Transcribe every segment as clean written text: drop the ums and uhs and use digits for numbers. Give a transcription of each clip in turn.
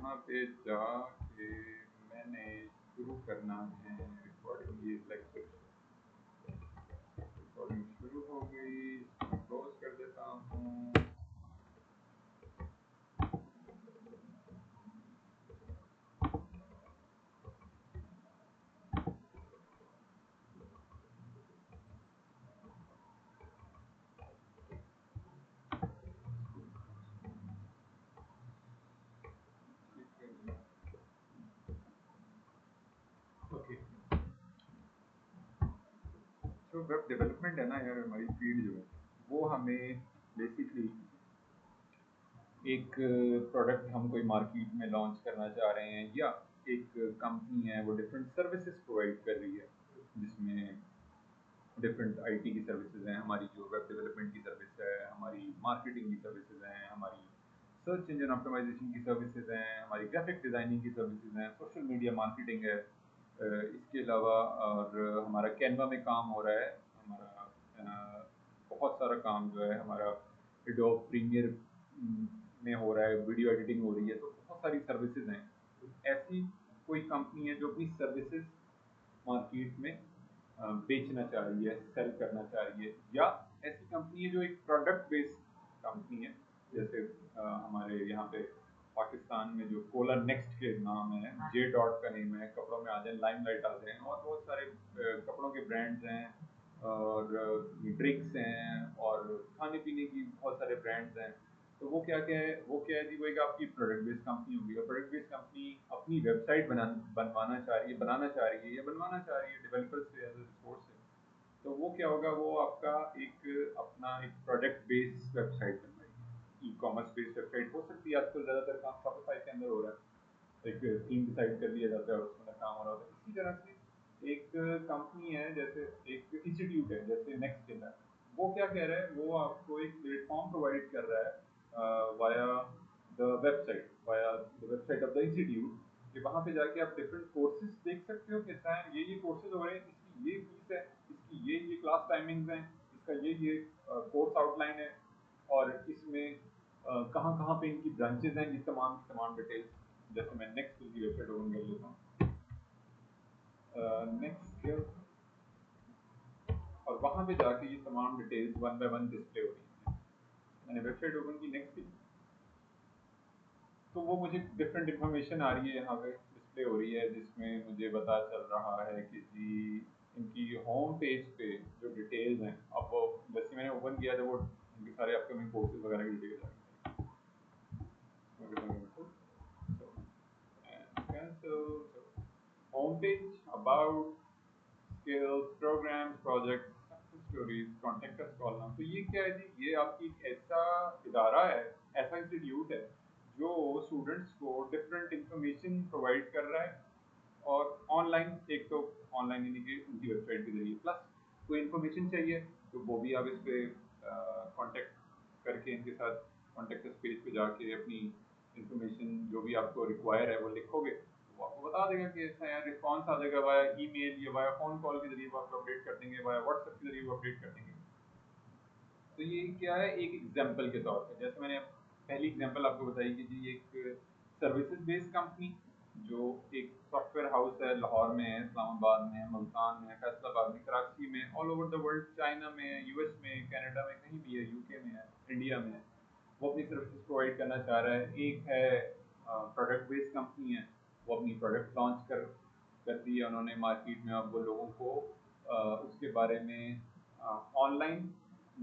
यहाँ पे जाके मैंने शुरू करना है रिकॉर्डिंग। ये लेक्चर रिकॉर्डिंग शुरू हो गई, क्लोज कर देता हूँ। ओके, जो वेब डेवलपमेंट है ना यार, हमारी फील्ड जो है वो हमें बेसिकली एक प्रोडक्ट हम कोई मार्केट में लॉन्च करना चाह रहे हैं, या एक कंपनी है वो डिफरेंट सर्विसेज प्रोवाइड कर रही है, जिसमें डिफरेंट आईटी की सर्विसेज हैं, हमारी जो वेब डेवलपमेंट की सर्विस है, हमारी मार्केटिंग की सर्विसेज हैं, हमारी सर्च इंजन ऑप्टिमाइजेशन की सर्विसेज हैं, हमारी ग्राफिक डिज़ाइनिंग की सर्विसेज हैं, सोशल मीडिया मार्केटिंग है। इसके अलावा और हमारा कैनवा में काम हो रहा है, हमारा बहुत सारा काम जो है हमारा एडोब प्रीमियर में हो रहा है, वीडियो एडिटिंग हो रही है, तो बहुत सारी सर्विसेज हैं। तो ऐसी कोई कंपनी है जो अपनी सर्विसेज मार्केट में बेचना चाह रही है, सेल करना चाह रही है, या ऐसी कंपनी है जो एक प्रोडक्ट बेस्ड कंपनी है, जैसे हमारे यहाँ पे पाकिस्तान में जो कोलर नेक्स्ट के नाम है, जे डॉट का नेम है, कपड़ों में आ जाए, लाइमलाइट आ जाए, और बहुत सारे कपड़ों के ब्रांड्स हैं, और ड्रिंक्स हैं, और खाने पीने की बहुत सारे ब्रांड्स हैं। तो वो क्या है जी, वो एक आपकी प्रोडक्ट बेस्ड कंपनी होगी, और प्रोडक्ट बेस्ड कंपनी अपनी वेबसाइट बनवाना चाह रही है, बनाना चाह रही है, या बनवाना चाह रही है डेवलपर से, एज ए रिसोर्स से। तो वो क्या होगा, वो आपका एक अपना एक प्रोडक्ट बेस्ड वेबसाइट बनवाएगी। ई कॉमर्स बेस्ड वेबसाइट हो सकती है, आजकल ज़्यादातर काम शॉपिफाई के अंदर हो रहा है, एक थीम डिसाइड कर लिया जाता है और उसमें काम हो रहा होता है। इसी तरह से एक कंपनी है, जैसे एक इंस्टीट्यूट है जैसे नेक्स्ट स्किल है, वो क्या कह रहा है, वो आपको एक प्लेटफॉर्म प्रोवाइड कर रहा है via the website, via the website of the institute, कि वहाँ पे जाके आप डिफरेंट कोर्सेज देख सकते हो कि सर ये कोर्सेज हो रहे हैं, इसकी ये फीस है, इसकी ये क्लास टाइमिंग्स हैं, इसका ये कोर्स आउटलाइन है, और इसमें कहाँ कहाँ पे इनकी ब्रांचेज हैं, ये तमाम डिटेल्स। जैसे मैं नेक्स्ट की वेबसाइट ओपन कर लेता हूँ, नेक्स्ट, और वहाँ पे जाके ये तमाम details one by one display हो रही हैं। मैंने वेबसाइट ओपन की नेक्स्ट की, तो वो मुझे डिफरेंट इन्फॉर्मेशन आ रही है, यहाँ पे डिस्प्ले हो रही है, जिसमें मुझे पता चल रहा है कि जी इनकी होम पेज पे जो डिटेल्स हैं, अब वो जैसे मैंने ओपन किया तो वो इनके सारे अपकमिंग कोर्सेज वगैरह की डिटेल्स आ गई। Home page about skills, programs, projects, success stories, contact us, call now। तो ये क्या है जी, ये आपकी ऐसा इदारा है, ऐसा इंस्टीट्यूट है जो स्टूडेंट्स को डिफरेंट इंफॉर्मेशन प्रोवाइड कर रहा है, और ऑनलाइन, एक तो ऑनलाइन उनकी वेबसाइट के जरिए, प्लस कोई इन्फॉर्मेशन चाहिए तो वो भी आप इस पे कांटेक्ट करके इनके साथ कॉन्टेक्ट पेज पे जाके अपनी इंफॉर्मेशन जो भी आपको रिक्वायर है वो लिखोगे, तो वो आपको बता देगा कि ऐसा है, रिस्पॉन्स आ जाएगा वाया ईमेल या वाया फ़ोन कॉल के जरिए वो आपको अपडेट कर देंगे, वाया व्हाट्सएप के जरिए वो अपडेट कर देंगे। तो ये क्या है, एक एग्जाम्पल के तौर पे, जैसे मैंने पहली एग्जाम्पल आपको बताई कि जी एक सर्विसेज बेस्ड कंपनी जो एक सॉफ्टवेयर हाउस है, लाहौर में है, इस्लामाबाद में है, मुल्तान में है, फैसलाबाद में, कराची में, all over the world, China में, यूएस में, कनाडा में, कहीं भी है, यूके में है, इंडिया में है, वो अपनी सर्विसेज प्रोवाइड करना चाह रहा है। एक है प्रोडक्ट बेस्ड कंपनी है, वो अपनी प्रोडक्ट लॉन्च कर दी है उन्होंने मार्केट में, अब वो लोगों को उसके बारे में ऑनलाइन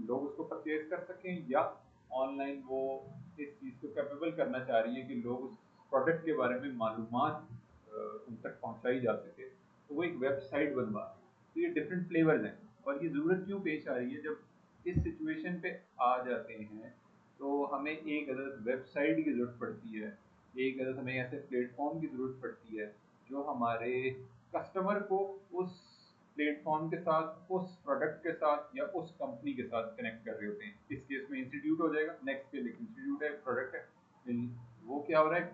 लोग उसको परचेज कर सकें, या ऑनलाइन वो इस चीज़ को कैपेबल करना चाह रही है कि लोग उस प्रोडक्ट के बारे में मालूमात उन तक पहुंचाई जा सके, तो वो एक वेबसाइट बनवा रही है। तो ये डिफरेंट फ्लेवर्स हैं, और ये ज़रूरत क्यों पेश आ रही है, जब इस सिचुएशन पे आ जाते हैं तो हमें एक अदद वेबसाइट की ज़रूरत पड़ती है, एक अदद हमें ऐसे प्लेटफॉर्म की ज़रूरत पड़ती है जो हमारे कस्टमर को उस प्लेटफॉर्म के साथ, उस प्रोडक्ट के साथ, या उस कंपनी के साथ कनेक्ट कर रहे होते हैं। इस केस में इंस्टीट्यूट हो जाएगा, नेक्स्ट के लिए इंस्टीट्यूट है, प्रोडक्ट है, वो क्या हो रहा है,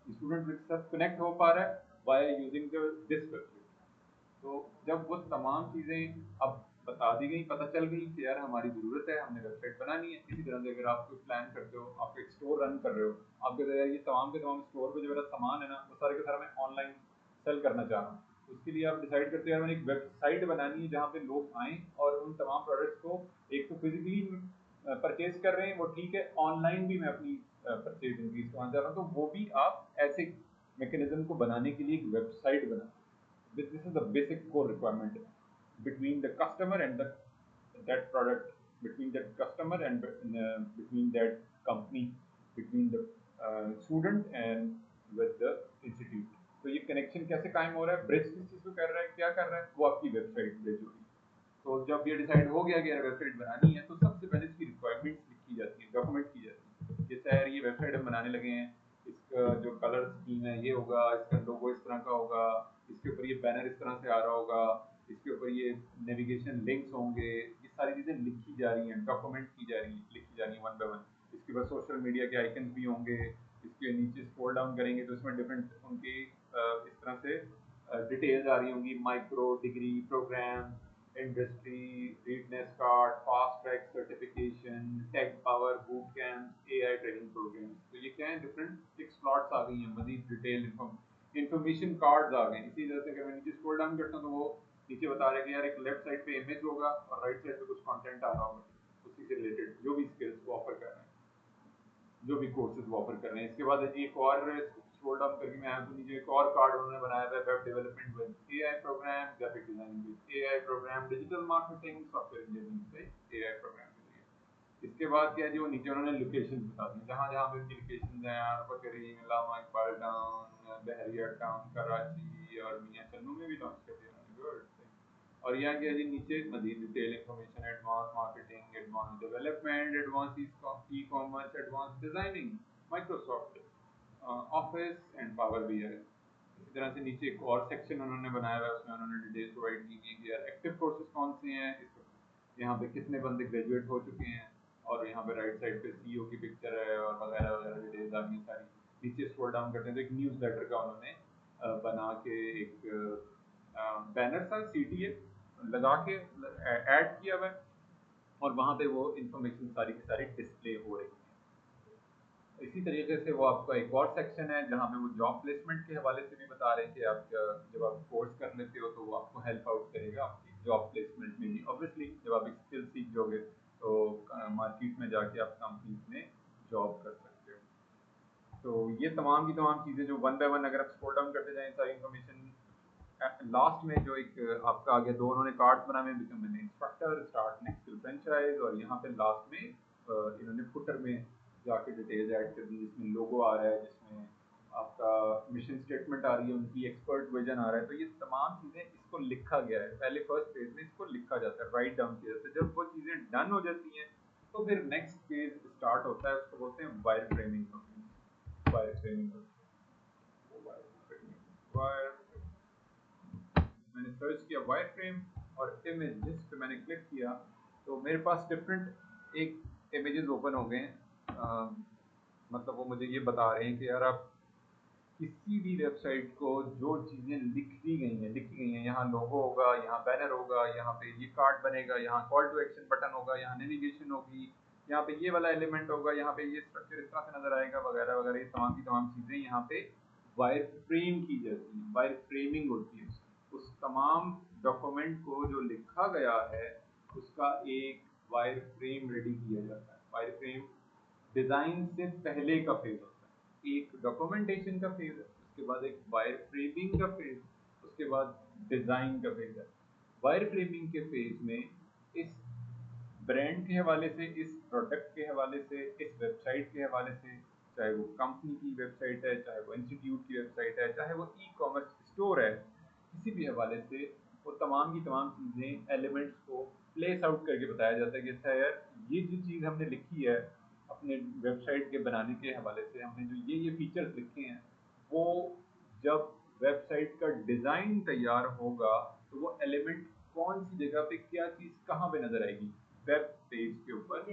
स्टूडेंट के साथ कनेक्ट हो पा रहा है बाय यूजिंग दिस वेबसाइट। तो जब वो तमाम चीज़ें, अब बता दी गई, पता चल गई कि यार हमारी ज़रूरत है, हमने वेबसाइट बनानी है। इसी तरह से अगर आप कोई प्लान करते हो, आप एक स्टोर रन कर रहे हो, आप कहते हो यार ये तमाम के तमाम स्टोर पे जो मेरा सामान है ना वो सारे का सारा मैं ऑनलाइन सेल करना चाह रहा हूँ। उसके लिए आप डिसाइड करते हो यार मैंने एक वेबसाइट बनानी है जहाँ पे लोग आएँ और उन तमाम प्रोडक्ट्स को एक तो फिजिकली परचेज कर रहे हैं वो ठीक है, ऑनलाइन भी मैं अपनी परचेज इंक्रीज करना चाह रहा हूँ, तो वो भी आप ऐसे मैकेनिज्म को बनाने के लिए एक वेबसाइट बना। This is the basic core requirement between the customer and the that product, between that customer and between that company, between the student and with the institute. तो ये कनेक्शन कैसे कायम हो रहा है, ब्रिज किस चीज़ को कर रहा है, क्या कर रहा है, वो आपकी वेबसाइट ब्रिज होगी। तो जब ये डिसाइड हो गया कि यार वेबसाइट बनानी है, तो सबसे पहले इसकी रिक्वायरमेंट्स लिखी जाती है, डॉक्यूमेंट की जाती है। जैसे यार ये वेबसाइट हम बनाने लगे हैं, इसका जो कलर स्कीम है ये होगा, इसका लोगो इस तरह का होगा, इसके ऊपर ये बैनर इस तरह से आ रहा होगा, इसके ऊपर ये नेविगेशन लिंक्स होंगे, ये सारी चीज़ें लिखी जा रही हैं, डॉक्यूमेंट की जा रही हैं, लिखी जा रही हैं वन बाय वन। इसके बाद सोशल मीडिया के आइकन भी होंगे, इसके नीचे स्क्रॉल डाउन करेंगे तो इसमें डिफरेंट उनकी इस तरह से डिटेल्स आ रही होंगी, micro, degree, program, industry, readiness card, fast track certification, tech power, boot camp, AI training program. तो ये क्या है, डिफरेंट 6 स्लॉट्स आ गई हैं, मजीद डिटेल इन्फॉर्मेशन कार्ड्स आ गए। इसी तरह से अगर मैं नीचे स्क्रॉल डाउन करता हूँ तो वो नीचे बता रहे हैं कि यार एक लेफ्ट साइड पे इमेज होगा और राइट साइड पे कुछ कंटेंट आ रहा होगा उसी से रिलेटेड, जो भी स्किल्स वो ऑफर कर रहे हैं, जो भी कोर्सेज वो ऑफर कर रहे हैं। इसके बाद एक और स्क्रॉल डाउन करके मैं आया तो नीचे एक और कार्ड उन्होंने बनाया हुआ है, web development with AI programme, graphic designing with AI programme, digital marketing, software engineering से एआई प्रोग्राम के लिए। इसके बाद क्या है जी, वो नीचे उन्होंने लोकेशन बता दी, जहाँ जहाँ पे उनकी लोकेशन है, बकरी, लामा इकबाल टाउन, बहरिया टाउन, कराची और मियाँ चन्नू में भी लॉन्च कर दिया उन्होंने। और यहाँ क्या है जी, नीचे मजीद detail information, advance marketing, advance development, advance e commerce, advance designing, Microsoft Office and Power BI. इसी तरह से नीचे एक और सेक्शन उन्होंने बनाया हुआ है, उसमें उन्होंने डिटेल्स प्रोवाइड की है कि यार एक्टिव कोर्सेज कौन से हैं, यहाँ पे कितने बंदे ग्रेजुएट हो चुके हैं, और यहाँ पे राइट साइड पे सीईओ की पिक्चर है और वगैरह वगैरह डिटेल्स आ गई सारी। नीचे स्क्रॉल डाउन करते हैं तो एक न्यूज़ लेटर का उन्होंने बना के एक बैनर सा सीटीए लगा के ऐड किया हुआ है, और वहाँ पे वो इंफॉर्मेशन सारी की सारी डिस्प्ले हो रही है। इसी तरीके से वो आपका एक और सेक्शन है जहाँ पे वो जॉब प्लेसमेंट के हवाले से भी बता रहे हैं कि आप जब आप कोर्स कर लेते हो तो वो आपको हेल्प आउट करेगा आपकी जॉब प्लेसमेंट में भी। ऑब्वियसली जब आप एक स्किल सीख जाओगे तो मार्केट में जाके आप कंपनीज में जॉब कर सकते हो। तो ये तमाम की तमाम चीज़ें जो वन बाय वन अगर आप स्क्रॉल डाउन करते जाएं सारी इन्फॉर्मेशन, लास्ट में जो एक आपका आगे दो उन्होंने कार्ड्स बनाए हैं, become an instructor, start next skill franchise, और यहाँ पे लास्ट में इन्होंने फुटर में जाके डिटेल्स ऐड कर दी, जिसमें लोगो आ रहा है, जिसमें आपका मिशन स्टेटमेंट आ रही है, उनकी एक्सपर्ट विजन आ रहा है। तो ये तमाम चीज़ें इसको लिखा गया है, पहले फर्स्ट पेज में इसको लिखा जाता है, राइट डाउन किया जाता है। जब वो चीज़ें डन हो जाती हैं तो फिर नेक्स्ट पेज स्टार्ट होता है, उसको बोलते हैं wire framing. Wire framing, wire, मैंने सर्च किया वायर फ्रेम और इमेज, जिस पे मैंने क्लिक किया तो मेरे पास डिफरेंट एक इमेजेस ओपन हो गए हैं। मतलब वो मुझे ये बता रहे हैं कि यार आप किसी भी वेबसाइट को जो चीज़ें लिखी गई हैं, यहाँ लोगो होगा, यहाँ बैनर होगा, यहाँ पे ये कार्ड बनेगा, यहाँ कॉल टू एक्शन बटन होगा, यहाँ नेविगेशन होगी, यहाँ पे ये वाला एलिमेंट होगा, यहाँ पे ये स्ट्रक्चर इस तरह से नजर आएगा, वगैरह वगैरह, ये तमाम की तमाम चीज़ें यहाँ पे वायर फ्रेम की जाती हैं, वायर फ्रेमिंग होती है। उस तमाम डॉक्यूमेंट को जो लिखा गया है उसका एक वायर फ्रेम रेडी किया जाता है। वायर फ्रेम डिजाइन से पहले का फेज होता है, एक डॉक्यूमेंटेशन का फेज है, उसके बाद एक वायर फ्रेमिंग का फेज, उसके बाद डिजाइन का फेज है। वायर फ्रेमिंग के फेज में इस ब्रांड के हवाले से, इस प्रोडक्ट के हवाले से, इस वेबसाइट के हवाले से, चाहे वो कंपनी की वेबसाइट है, चाहे वो इंस्टीट्यूट की वेबसाइट है, चाहे वो ई कॉमर्स स्टोर है, किसी भी हवाले से वो तमाम की तमाम चीज़ें एलिमेंट्स को प्लेस आउट करके बताया जाता है कि अच्छा यार ये जो चीज़ हमने लिखी है अपने वेबसाइट के बनाने के हवाले से, हमने जो ये फीचर्स लिखे हैं, वो जब वेबसाइट का डिज़ाइन तैयार होगा तो वो एलिमेंट कौन सी जगह पे क्या चीज़ कहाँ पे नजर आएगी वेब पेज के ऊपर।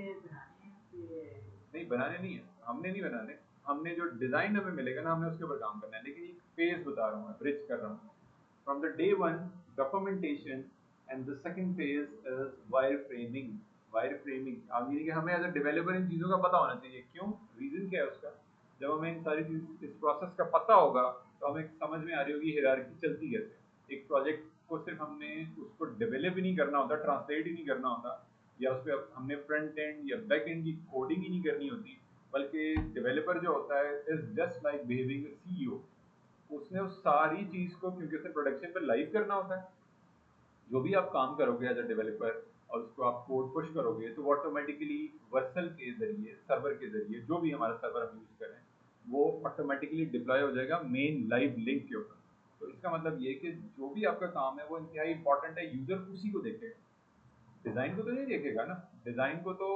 नहीं बनाने नहीं है, हमने नहीं बनाने, हमने जो डिज़ाइन हमें मिलेगा ना हमने उसके ऊपर काम करना है, लेकिन एक फेज बता रहा हूँ, मैं ब्रिज कर रहा हूँ from the day one documentation and the second phase is wire framing. Wire framing अब ये कि हमें एज अ डेवलपर इन चीज़ों का पता होना चाहिए। क्यों? रीजन क्या है उसका? जब हमें इन सारी चीज इस प्रोसेस का पता होगा तो हमें समझ में आ रही होगी हायरार्की चलती कैसे। एक प्रोजेक्ट को सिर्फ हमने उसको डेवलप ही नहीं करना होता, ट्रांसलेट ही नहीं करना होता, या उस पर हमने फ्रंट एंड या बैक एंड की कोडिंग ही नहीं करनी होती, बल्कि डेवलपर जो होता है is just like behaving CEO. उसने उस सारी चीज को, क्योंकि उसे प्रोडक्शन पे लाइव करना होता है, जो भी आप काम करोगे एज अ डेवलपर और उसको आप कोड पुश करोगे तो वो ऑटोमेटिकली वर्सल के जरिए, सर्वर के जरिए, जो भी हमारा सर्वर हम यूज करें, वो ऑटोमेटिकली डिप्लॉय हो जाएगा मेन लाइव लिंक के ऊपर। तो इसका मतलब ये कि जो भी आपका काम है वो इंतहाई इंपॉर्टेंट है, यूजर उसी को देखेगा, डिजाइन को तो नहीं देखेगा ना। डिजाइन को तो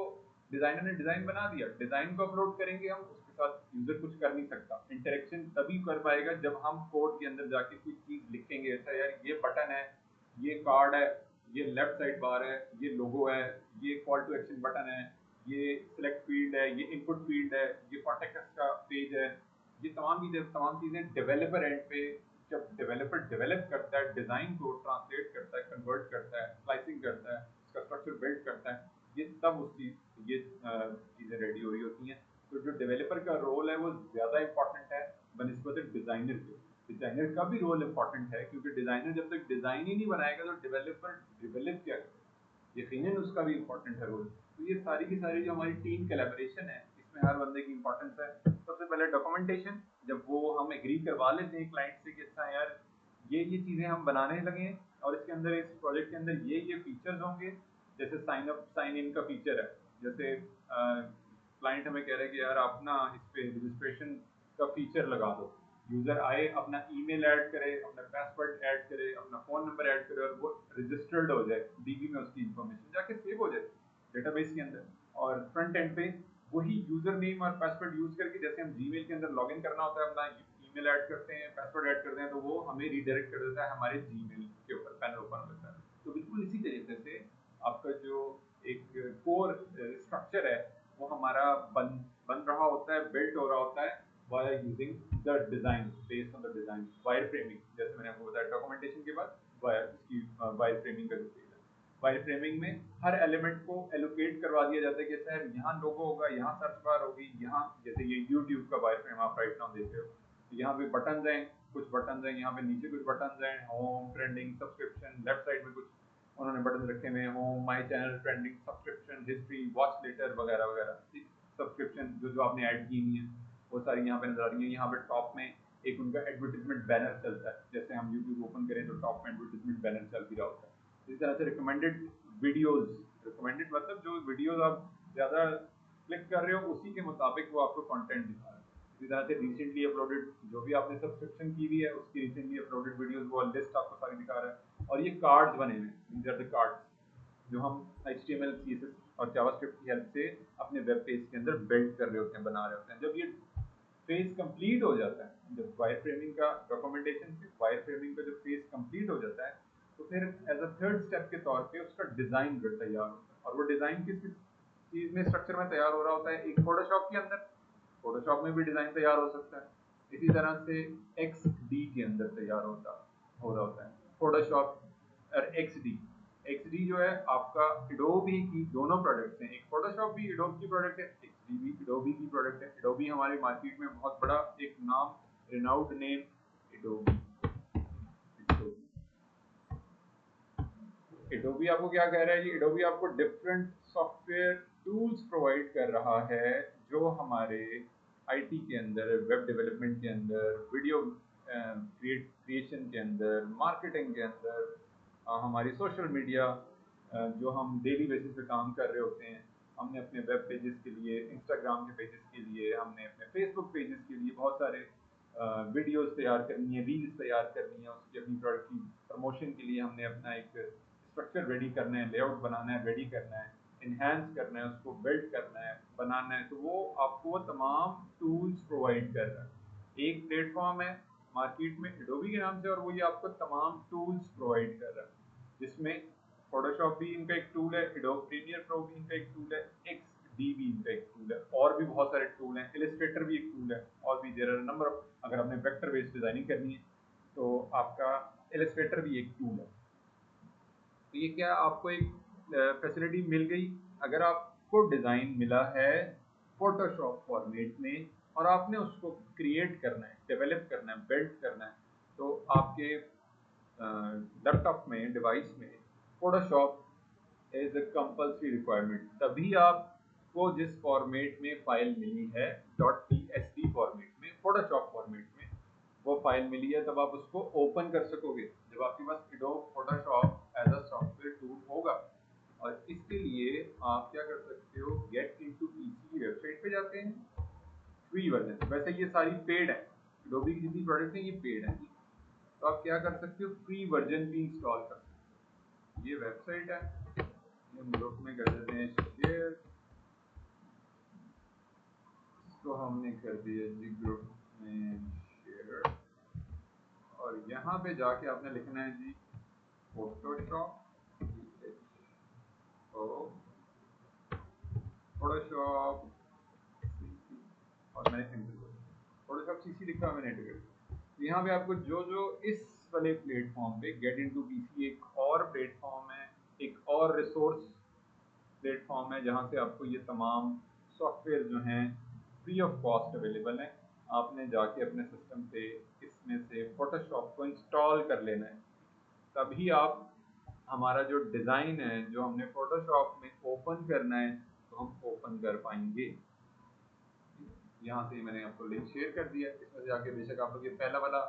डिजाइनर ने डिजाइन बना दिया, डिजाइन को अपलोड करेंगे हम, उसके साथ यूजर कुछ कर नहीं सकता। इंटरेक्शन तभी कर पाएगा जब हम कोड के अंदर जाके कोई चीज लिखेंगे, ऐसा यार ये बटन है, ये कार्ड है, ये लेफ्ट साइड बार है, ये लोगो है, ये कॉल टू एक्शन बटन है, ये सिलेक्ट फील्ड है, ये इनपुट फील्ड है, ये कॉन्टेक्ट का पेज है। ये तमाम चीजें डेवलपर एंड पे, जब डेवलपर डेवलप करता है, डिजाइन को ट्रांसलेट करता है, कन्वर्ट करता है, स्लाइसिंग करता है, उसका स्ट्रक्चर बिल्ड करता है, ये तब उसकी ये चीजें रेडी हो रही होती हैं। तो जो डेवलपर का रोल है वो ज्यादा इंपॉर्टेंट है बनिस्बत डिजाइनर के। डिजाइनर का भी रोल इंपॉर्टेंट है, क्योंकि डिजाइनर जब तक डिजाइन ही नहीं बनाएगा तो डेवलपर डेवलप क्या करेगा, यकीनन उसका भी इंपॉर्टेंट है रोल। तो ये सारी की सारी जो हमारी टीम कोलैबोरेशन है, इसमें हर बंदे की इंपॉर्टेंस है। सबसे पहले डॉक्यूमेंटेशन, जब वो हम एग्री करवा लेते हैं क्लाइंट से कि अच्छा यार ये चीजें हम बनाने लगे हैं और इसके अंदर, इस प्रोजेक्ट के अंदर ये फीचर्स होंगे, जैसे साइन अप साइन इन का फीचर है, जैसे क्लाइंट हमें कह रहे हैं कि यार आप ना इस पे रजिस्ट्रेशन का फीचर लगा दो, यूजर आए, अपना ईमेल ऐड करे, अपना पासवर्ड ऐड करे, अपना फोन नंबर ऐड करे और वो रजिस्टर्ड हो जाए, डीबी में उसकी इंफॉर्मेशन जाके सेव हो जाए डेटाबेस के अंदर। और फ्रंट एंड पे वही यूजर नेम और पासवर्ड यूज करके, जैसे हम जीमेल के अंदर लॉगिन करना होता है, अपना ईमेल ऐड करते हैं, पासवर्ड ऐड करते हैं, तो वो हमें रीडायरेक्ट कर देता है हमारे जीमेल के ऊपर, पैनल ओपन हो जाता है। तो बिल्कुल इसी तरीके से आपका जो एक कोर स्ट्रक्चर है वो हमारा बन बन रहा होता है, बिल्ट हो रहा होता है via using the design, based on the design, wire framing, जैसे मैंने आपको बताया डॉक्यूमेंटेशन के बाद वायर फ्रेमिंग का जो फेज है। वायर फ्रेमिंग में हर एलिमेंट को एलोकेट करवा दिया जाता है कि सर यहाँ लोगो होगा, यहाँ सर्च बार होगी, यहाँ जैसे ये यूट्यूब का वायर फ्रेम आप राइट नाउ देख रहे हो, यहाँ पे बटन हैं, कुछ बटन हैं, यहाँ पे नीचे कुछ बटन हैं, home, trending, subscription, left side में कुछ उन्होंने बटन रखे हुए हैं, home, my channel, trending, subscription, history, watch later वगैरह वगैरह। सब्सक्रिप्शन जो आपने ऐड की हुई है वो सारी यहाँ पे नजर आ रही है। यहाँ पे टॉप में एक उनका एडवर्टीजमेंट बैनर चलता है, जैसे हम यूट्यूब ओपन करें तो टॉप में एडवर्टीजमेंट बैनर चल भी रहा होता है। इसी तरह से रिकमेंडेड वीडियोस, रिकमेंडेड मतलब जो वीडियोस आप ज्यादा क्लिक कर रहे हो उसी के मुताबिक वो आपको कंटेंट दिखा रहा है। इसी तरह से रिसेंटली अपलोडेड, जो भी आपने सब्सक्रिप्शन की हुई है उसकी रिसेंटली अपलोडेड वीडियोस, वो लिस्ट आपको सारी दिखा रहा है। और ये कार्ड्स बने हुए, दीज आर द कार्ड्स जो हम HTML, CSS और जावास्क्रिप्ट की हेल्प से अपने वेब पेज के अंदर बिल्ड कर रहे होते हैं, बना रहे होते हैं। जब ये फेज कंप्लीट हो जाता है, जब वायर फ्रेमिंग का डॉक्यूमेंटेशन से वायर फ्रेमिंग का जब फेज कंप्लीट हो जाता है, तो फिर एज अ थर्ड स्टेप के तौर पे उसका डिजाइन तैयार होता है। और वो डिजाइन किस चीज में, स्ट्रक्चर में तैयार हो रहा होता है? एक फोटोशॉप के अंदर, फोटोशॉप में भी डिजाइन तैयार हो सकता है। इसी तरह से XD के अंदर तैयार हो रहा होता है फोटोशॉप और XD। XD जो है आपका एडोबी की दोनों प्रोडक्ट्स हैं, एक फोटोशॉप भी एडोब की प्रोडक्ट है, XD भी एडोबी की प्रोडक्ट है। एडोबी हमारे मार्केट में बहुत बड़ा एक नाम, रिनाउड नेम, एडोबी। एडोबी आपको क्या कह रहा है? ये एडोबी आपको डिफरेंट सॉफ्टवेयर टूल्स प्रोवाइड कर रहा है जो हमारे आईटी के अंदर, वेब डेवलपमेंट के अंदर, वीडियो क्रिएशन के अंदर, मार्केटिंग के अंदर, हमारी सोशल मीडिया जो हम डेली बेसिस पे काम कर रहे होते हैं, हमने अपने वेब पेजेस के लिए, इंस्टाग्राम के पेजेस के लिए, हमने अपने फेसबुक पेजेस के लिए बहुत सारे वीडियोस तैयार करनी है, रील्स तैयार करनी है, उसकी अपनी प्रोडक्ट की प्रमोशन के लिए हमने अपना एक स्ट्रक्चर रेडी करना है, लेआउट बनाना है, रेडी करना है, इन्हांस करना है, उसको बिल्ड करना है, बनाना है, तो वो आपको वो तमाम टूल्स प्रोवाइड कर रहा है। एक प्लेटफॉर्म है मार्केट में एडोबी के नाम से, और वो ये आपको तमाम टूल्स प्रोवाइड कर रहा है, जिसमें फोटोशॉप भी इनका एक टूल है, एडोब प्रीमियर प्रो भी इनका एक टूल है, XD भी इनका एक टूल है, और भी बहुत सारे टूल हैं, इलस्ट्रेटर भी एक टूल है, और भी देयर आर नंबर ऑफ। अगर आपने वेक्टर बेस्ड डिजाइनिंग करनी है तो आपका इलस्ट्रेटर भी एक टूल है। तो ये क्या आपको एक फैसिलिटी मिल गई। अगर आपको डिज़ाइन मिला है फोटोशॉप फॉर्मेट में और आपने उसको क्रिएट करना है, डेवलप करना है, बिल्ड करना है, तो आपके लैपटॉप में, डिवाइस में Photoshop is a compulsory requirement. तभी आपको जिस फॉर्मेट में फाइल मिली है .psd फॉर्मेट में, फोटोशॉप फॉर्मेट में वो फाइल मिली है, तब आप उसको ओपन कर सकोगे जब आपके पास Adobe Photoshop as a software tool होगा। और इसके लिए आप क्या कर सकते हो, गेट इनटू पीसी की वेबसाइट पे जाते हैं, फ्री वर्जन, वैसे ये सारी पेड है, एडोबी की जितनी प्रोडक्ट है ये पेड है, तो आप क्या कर सकते हो, फ्री वर्जन भी इंस्टॉल कर सकते हो। ये वेबसाइट है, हम ग्रुप में कर देते हैं शेयर, इसको हमने कर दिया जी ग्रुप में शेयर, और यहाँ पे जाके आपने लिखना है जी फोटोशॉप, फोटोशॉप और मैंने फोटोशॉप सीसी लिखा, मैंने एंटर कर दिया। यहाँ पे आपको जो जो इस वाले प्लेटफॉर्म पे गेट इनटू पीसी एक और प्लेटफॉर्म है, एक और रिसोर्स प्लेटफॉर्म है जहाँ से आपको ये तमाम सॉफ्टवेयर जो हैं फ्री ऑफ कॉस्ट अवेलेबल हैं। आपने जाके अपने सिस्टम पे इसमें से फोटोशॉप को इंस्टॉल कर लेना है, तभी आप हमारा जो डिज़ाइन है जो हमने फोटोशॉप में ओपन करना है तो हम ओपन कर पाएंगे। यहाँ से मैंने आपको लिंक शेयर कर दिया, इसमें से जाके बेशक आप लोग ये पहला वाला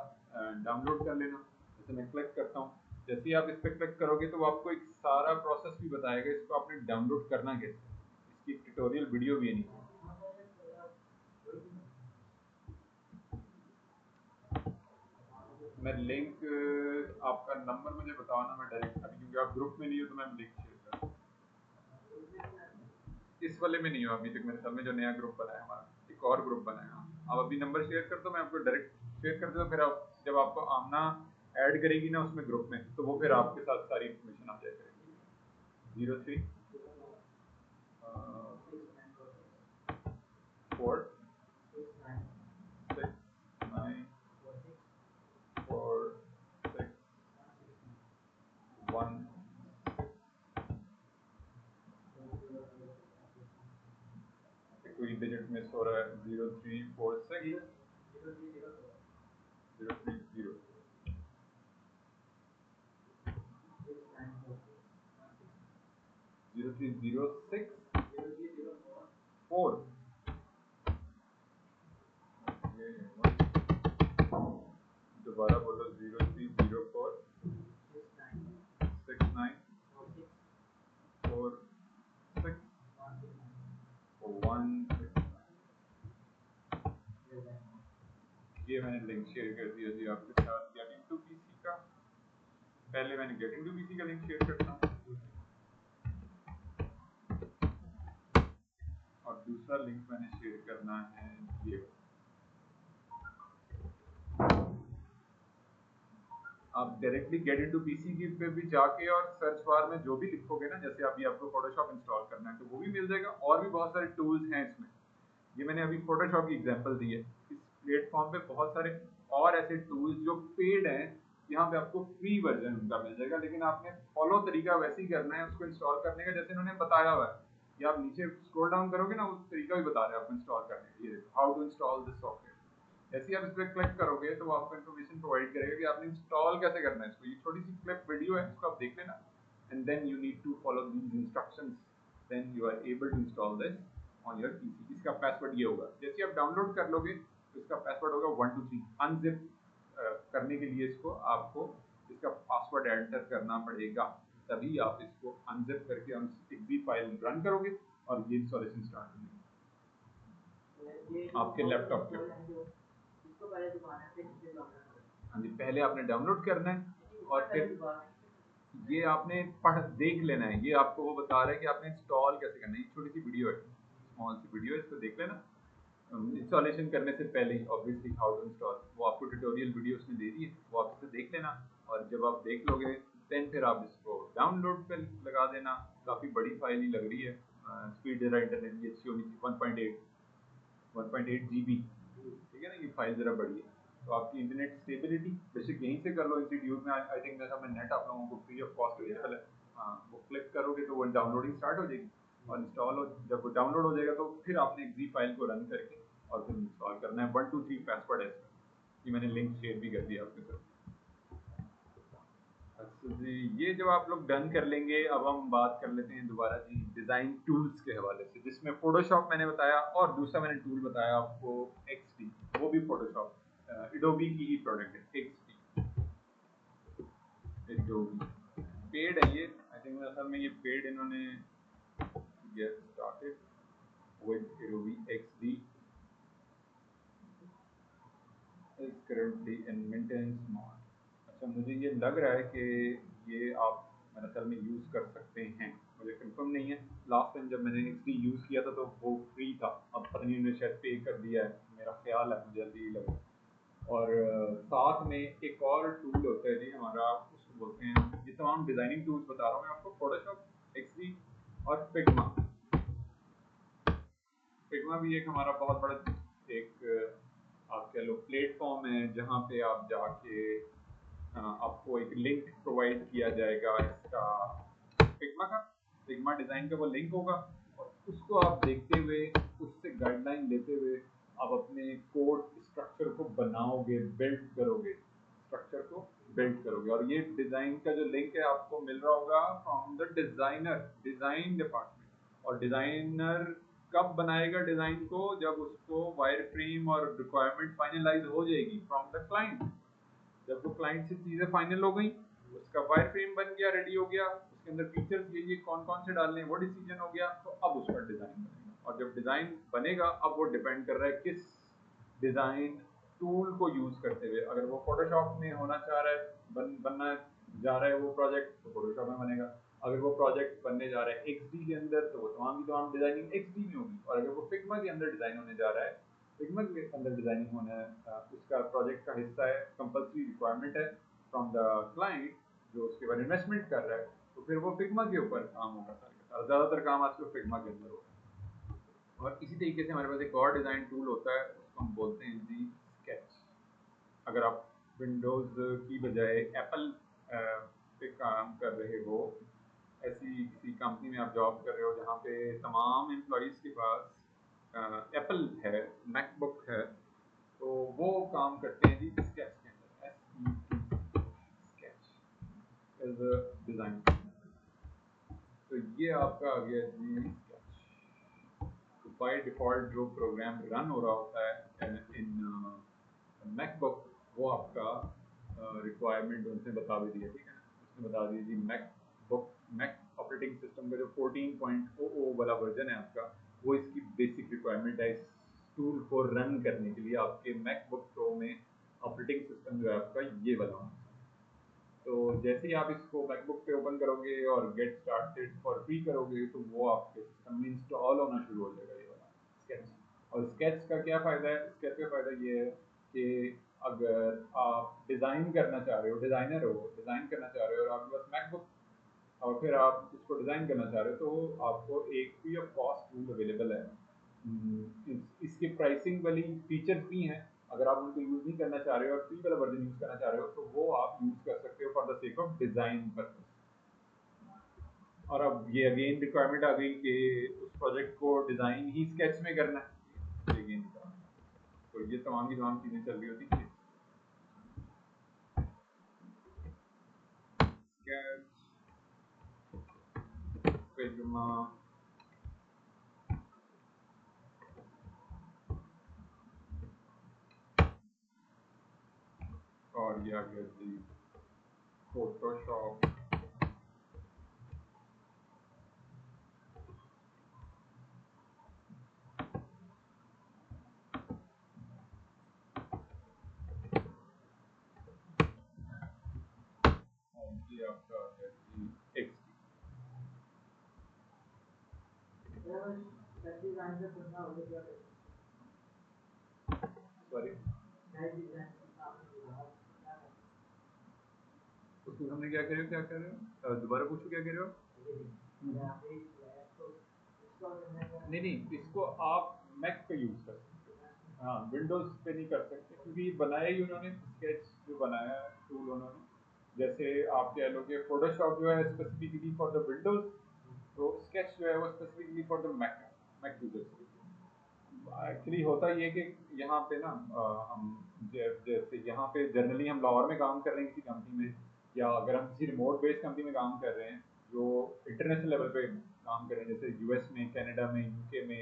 डाउनलोड कर लेना। जैसे मैं क्लिक करता हूँ, जैसे ही आप इस पर क्लिक करोगे तो वो आपको एक सारा प्रोसेस भी बताएगा इसको आपने डाउनलोड करना कैसे, इसकी ट्यूटोरियल वीडियो भी है नीचे। मैं लिंक, आपका नंबर मुझे बताओ ना, मैं डायरेक्ट अभी, क्योंकि आप ग्रुप में नहीं हो तो मैं लिंक शेयर कर, इस वाले में नहीं हो अभी तक मेरे ख्याल में, जो नया ग्रुप बना है हमारा, एक और ग्रुप बना है। आप अभी नंबर शेयर कर दो, मैं आपको डायरेक्ट शेयर कर दूँ, फिर आप जब आपको आमना ऐड करेगी ना उसमें ग्रुप में, तो वो फिर आपके साथ सारी इन्फॉर्मेशन आ जाया करेगी। 03 4 6 9 4 6 1, कोई डिजिट मिस हो रहा है, 0346 030 03064, दोबारा बोलो, 0304 69 46 1। ये मैंने लिंक शेयर कर दिया जी आपके साथ गेट इनटू पीसी का। पहले मैंने गेट इनटू पीसी का लिंक शेयर करता हूँ, और दूसरा लिंक मैंने शेयर करना है ये। आप डायरेक्टली गेट इनटू पीसी की पे भी जाके और सर्च बार में जो भी लिखोगे ना, जैसे अभी आपको फोटोशॉप इंस्टॉल करना है तो वो भी मिल जाएगा, और भी बहुत सारे टूल्स हैं इसमें। ये मैंने अभी फोटोशॉप की एग्जांपल दी है, इस प्लेटफॉर्म पे बहुत सारे और ऐसे टूल्स जो पेड हैं, यहाँ पे आपको फ्री वर्जन उनका मिल जाएगा, लेकिन आपने फॉलो तरीका वैसे ही करना है उसको इंस्टॉल करने का जैसे इन्होंने बताया हुआ है। ये आप नीचे स्क्रॉल डाउन करोगे ना, उस तरीका भी बता रहे हैं आपको इंस्टॉल करने का। ये देखो, how to install this software, जैसे ही आप इस पर क्लिक करोगे तो वो आपको इन्फॉर्मेशन प्रोवाइड करेगा कि आपने इंस्टॉल कैसे करना है इसको। ये छोटी सी क्लिप वीडियो है, इसको आप देख लेना, and then you need to follow these instructions, then you are able to install this on your PC. इसका पासवर्ड ये होगा, जैसे आप डाउनलोड कर लोगे तो इसका पासवर्ड होगा 123। अनजिप करने के लिए इसको आपको इसका पासवर्ड एंटर करना पड़ेगा, तभी आप इसको अनजिप करके एग्जी फाइल रन करोगे और ये इंस्टॉलेशन स्टार्ट होगी आपके लैपटॉप के ऊपर। हाँ जी, पहले आपने डाउनलोड करना है और फिर ये आपने पढ़ देख लेना है, ये आपको वो बता रहा है कि आपने इंस्टॉल कैसे करना है। ये छोटी सी वीडियो है, स्मॉल सी वीडियो है, इसको देख लेना। इंस्टॉलेशन करने से पहले ही ऑब्वियसली हाउ टू इंस्टॉल वो आपको ट्यूटोरियल वीडियो उसने दे दी है, वो आप इसे देख लेना, और जब आप देख लोगे देन फिर आप इसको डाउनलोड पे लगा देना। काफ़ी बड़ी फाइल ही लग रही है, स्पीड ज़रा इंटरनेट की अच्छी होनी चाहिए, 1.8 GB, ठीक है ना, ये फाइल ज़रा बड़ी है। तो आपकी इंटरनेट स्टेबिलिटी बेशक यहीं से कर लो इंस्टीट्यूट में, आई थिंक जैसा मैं नेट आप लोगों को फ्री ऑफ कॉस्ट अवेलेबल है, हाँ, वो क्लिक करोगे तो वो डाउनलोडिंग स्टार्ट हो जाएगी और इंस्टॉल हो, जब वो डाउनलोड हो जाएगा तो फिर आपने एक्जी फाइल को रन करके और फिर इंस्टॉल करना है। 1 2 3 पासवर्ड है इसका। ये मैंने लिंक शेयर भी कर दिया आपके साथ। अच्छा जी, ये जब आप लोग डन कर लेंगे, अब हम बात कर लेते हैं दोबारा जी डिज़ाइन टूल्स के हवाले से, जिसमें फोटोशॉप मैंने बताया और दूसरा मैंने टूल बताया आपको एक्सडी, वो भी फोटोशॉप एडोबी की ही प्रोडक्ट है एक्सडी। एडोबी पेड है ये, आई थिंक असल में ये पेड इन्होंने get started with Adobe XD is currently in maintenance mode. अच्छा, मुझे ये लग रहा है कि ये आप मेरे ख्याल में यूज़ कर सकते हैं, मुझे कंफर्म नहीं है। लास्ट टाइम जब मैंने एक्सडी यूज़ किया था तो वो फ्री था, अब पता नहीं उन्होंने शायद पे कर दिया है, मेरा ख्याल है, मुझे अभी लगा। और साथ में एक और टूल होता है जी हमारा, उसको बोलते हैं, ये तमाम डिज़ाइनिंग टूल्स बता रहा हूँ मैं आपको, फोटोशॉप, एक्सडी और फिग्मा। फिग्मा भी एक हमारा बहुत बड़ा एक आप कह लो प्लेटफॉर्म है, जहाँ पे आप जाके आपको एक लिंक प्रोवाइड किया जाएगा इसका फिग्मा का, फिग्मा डिज़ाइन का वो लिंक होगा और उसको आप देखते हुए, उससे गाइडलाइन लेते हुए आप अपने कोड स्ट्रक्चर को बनाओगे, बिल्ड करोगे, स्ट्रक्चर को बिल्ड करोगे। और ये डिज़ाइन का जो लिंक है आपको मिल रहा होगा from the designer, design department. और डिज़ाइनर कब बनाएगा डिज़ाइन को? जब उसको वायर फ्रेम और रिक्वायरमेंट फाइनलाइज हो जाएगी फ्रॉम द क्लाइंट। जब वो क्लाइंट से चीज़ें फाइनल हो गई, उसका वायर फ्रेम बन गया, रेडी हो गया, उसके अंदर फीचर्स ये कौन कौन से डालने हैं वो डिसीजन हो गया, तो अब उसका डिज़ाइन बनेगा। और जब डिज़ाइन बनेगा, अब वो डिपेंड कर रहा है किस डिज़ाइन टूल को यूज़ करते हुए। अगर वो फोटोशॉप में होना चाह रहा है, बनना जा रहा है वो प्रोजेक्ट, तो फोटोशॉप में बनेगा। अगर वो प्रोजेक्ट बनने जा रहा है एक्सडी के अंदर, तो वो तमाम की तमाम डिज़ाइनिंग एक्सडी में होगी। और अगर वो फिग्मा के अंदर डिज़ाइन होने जा रहा है, फिग्मा के अंदर डिज़ाइनिंग होना है, उसका प्रोजेक्ट का हिस्सा है, कंपल्सरी रिक्वायरमेंट है फ्रॉम द क्लाइंट जो उसके बाद इन्वेस्टमेंट कर रहा है, तो फिर वो फिग्मा के ऊपर काम होगा सारा। ज़्यादातर काम आजकल फिग्मा के अंदर होगा। और इसी तरीके से हमारे पास एक और डिज़ाइन टूल होता है, उसको हम बोलते हैं जी स्केच। अगर आप विंडोज़ की बजाय एप्पल पे काम कर रहे हो, ऐसी किसी कंपनी में आप जॉब कर रहे हो जहाँ पे तमाम एम्प्लॉयज़ के पास एप्पल है, मैकबुक है, तो वो काम करते हैं जी स्केच के अंदर। Sketch as a design. तो ये आपका आ गया जी स्केच। तो बाय डिफ़ॉल्ट जो प्रोग्राम रन हो रहा होता है इन मैकबुक, वो आपका रिक्वायरमेंट उनसे बता भी दिया, ठीक है ना। उसने बता दिया जी मैकबुक, मैक ऑपरेटिंग सिस्टम का जो 14.00 वाला वर्जन है आपका, वो इसकी बेसिक रिक्वायरमेंट है इस टूल को रन करने के लिए। आपके मैकबुक प्रो में ऑपरेटिंग सिस्टम जो है आपका ये वाला होना चाहिए। तो जैसे ही आप इसको मैकबुक पे ओपन करोगे और गेट स्टार्टेड फॉर फ्री करोगे, तो वो आपके सिस्टम में इंस्टॉल होना शुरू हो जाएगा, ये वाला स्केच। और स्केच का क्या फ़ायदा है? स्केच का फ़ायदा ये है कि अगर आप डिज़ाइन करना चाह रहे हो, डिज़ाइनर हो, डिज़ाइन करना चाह रहे हो और आपके पास मैकबुक, और फिर आप इसको डिज़ाइन करना चाह रहे हो, तो आपको एक free of cost tool available है। इसके प्राइसिंग वाली फीचर्स भी हैं। अगर आप उनको यूज़ नहीं करना चाह रहे हो और फ्री वाला वर्जन यूज़ करना चाह रहे हो, तो वो आप यूज़ कर सकते हो for the sake of design purpose. और अब ये अगेन रिक्वायरमेंट आ गई कि उस प्रोजेक्ट को डिज़ाइन ही स्केच में करना है, ये अगेन। तो ये तमाम की तमाम चीज़ें चल रही होती हैं स्केच, फिग्मा, और ये आ गया जी फोटोशॉप। और ये आपका आ गया जी एक्स। सॉरी, उसमें हमने क्या कह रहे हो, क्या कह रहे हो, दोबारा पूछो क्या कह रहे हो। नहीं नहीं, इसको आप मैक पे यूज़ कर सकते हो, हाँ विंडोज़ पे नहीं कर सकते, क्योंकि बनाया ही उन्होंने स्केच जो बनाया है टूल उन्होंने जैसे आप कह लो कि फोटोशॉप जो है स्पेसिफिकली फॉर द विंडोज, तो स्केच जो है वो specifically for the Mac Mac users. Actually होता ये कि यहाँ पे ना हम जैसे यहाँ पे जनरली हम लाहौर में काम कर रहे हैं किसी कंपनी में, या अगर हम किसी रिमोट बेस्ड कंपनी में काम कर रहे हैं जो इंटरनेशनल लेवल पे काम कर रहे हैं, जैसे यूएस में, कनाडा में, यूके में,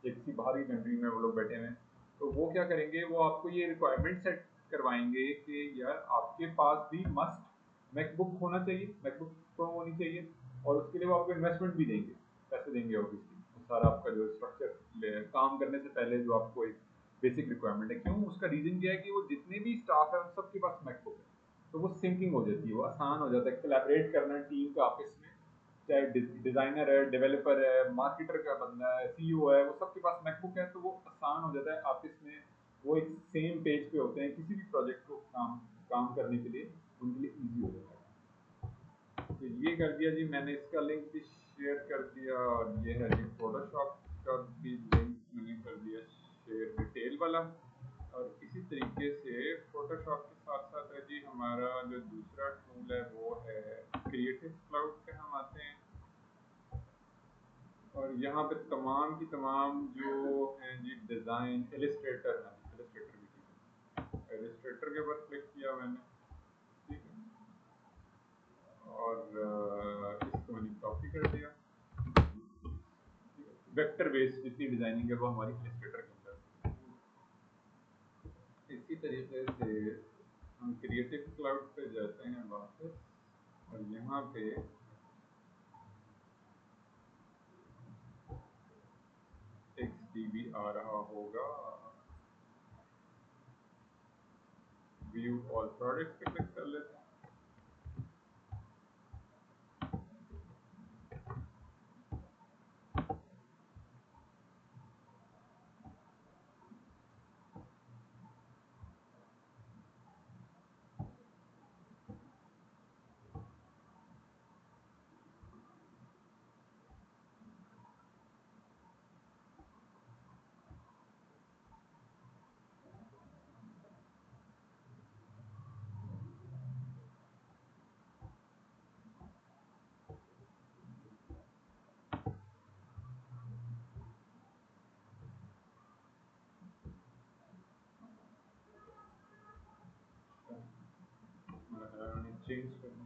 या किसी बाहरी कंट्री में वो लोग बैठे हुए हैं, तो वो क्या करेंगे, वो आपको ये रिक्वायरमेंट सेट करवाएंगे कि यार आपके पास भी मस्ट मैकबुक होना चाहिए, मैकबुक प्रो होनी चाहिए, और उसके लिए वो आपको इन्वेस्टमेंट भी देंगे, पैसे देंगे ऑब्वियसली। सारा आपका जो स्ट्रक्चर काम करने से पहले जो आपको एक बेसिक रिक्वायरमेंट है, क्यों उसका रीजन क्या है कि वो जितने भी स्टाफ है उन सबके पास मैकबुक है, तो वो सिंकिंग हो जाती है, वो आसान हो जाता है कोलैबोरेट करना टीम का आपस में, चाहे डिजाइनर है, डेवलपर है, मार्केटर का बंदा है, सीईओ है, वो सबके पास मैकबुक है, तो वो आसान हो जाता है आपस में, वो एक सेम पेज पे होते हैं किसी भी प्रोजेक्ट को काम काम करने के लिए, उनके लिए ईजी हो जाता है। तो ये कर दिया जी मैंने, इसका लिंक भी शेयर कर दिया, और ये है जी फोटोशॉप का भी लिंक मैंने कर दिया शेयर, डिटेल वाला। और इसी तरीके से फोटोशॉप के साथ साथ है जी हमारा जो दूसरा टूल है वो है क्रिएटिव क्लाउड पे हम आते हैं, और यहाँ पे तमाम की तमाम जो हैं जी डिज़ाइन, इलिस्ट्रेटर है, इलिस्ट्रेटर भी, इलिस्ट्रेटर के ऊपर क्लिक किया मैंने, ठीक है, और इसको मैंने कॉपी कर दिया। वेक्टर बेस्ड जितनी डिजाइनिंग है वो हमारी इलिस्ट्रेटर के अंदर। इसी तरीके से हम क्रिएटिव क्लाउड पे जाते हैं वापस, और यहाँ पे XDB आ रहा होगा, व्यू ऑल प्रोडक्ट्स पे क्लिक कर लेते हैं। चेंज करना,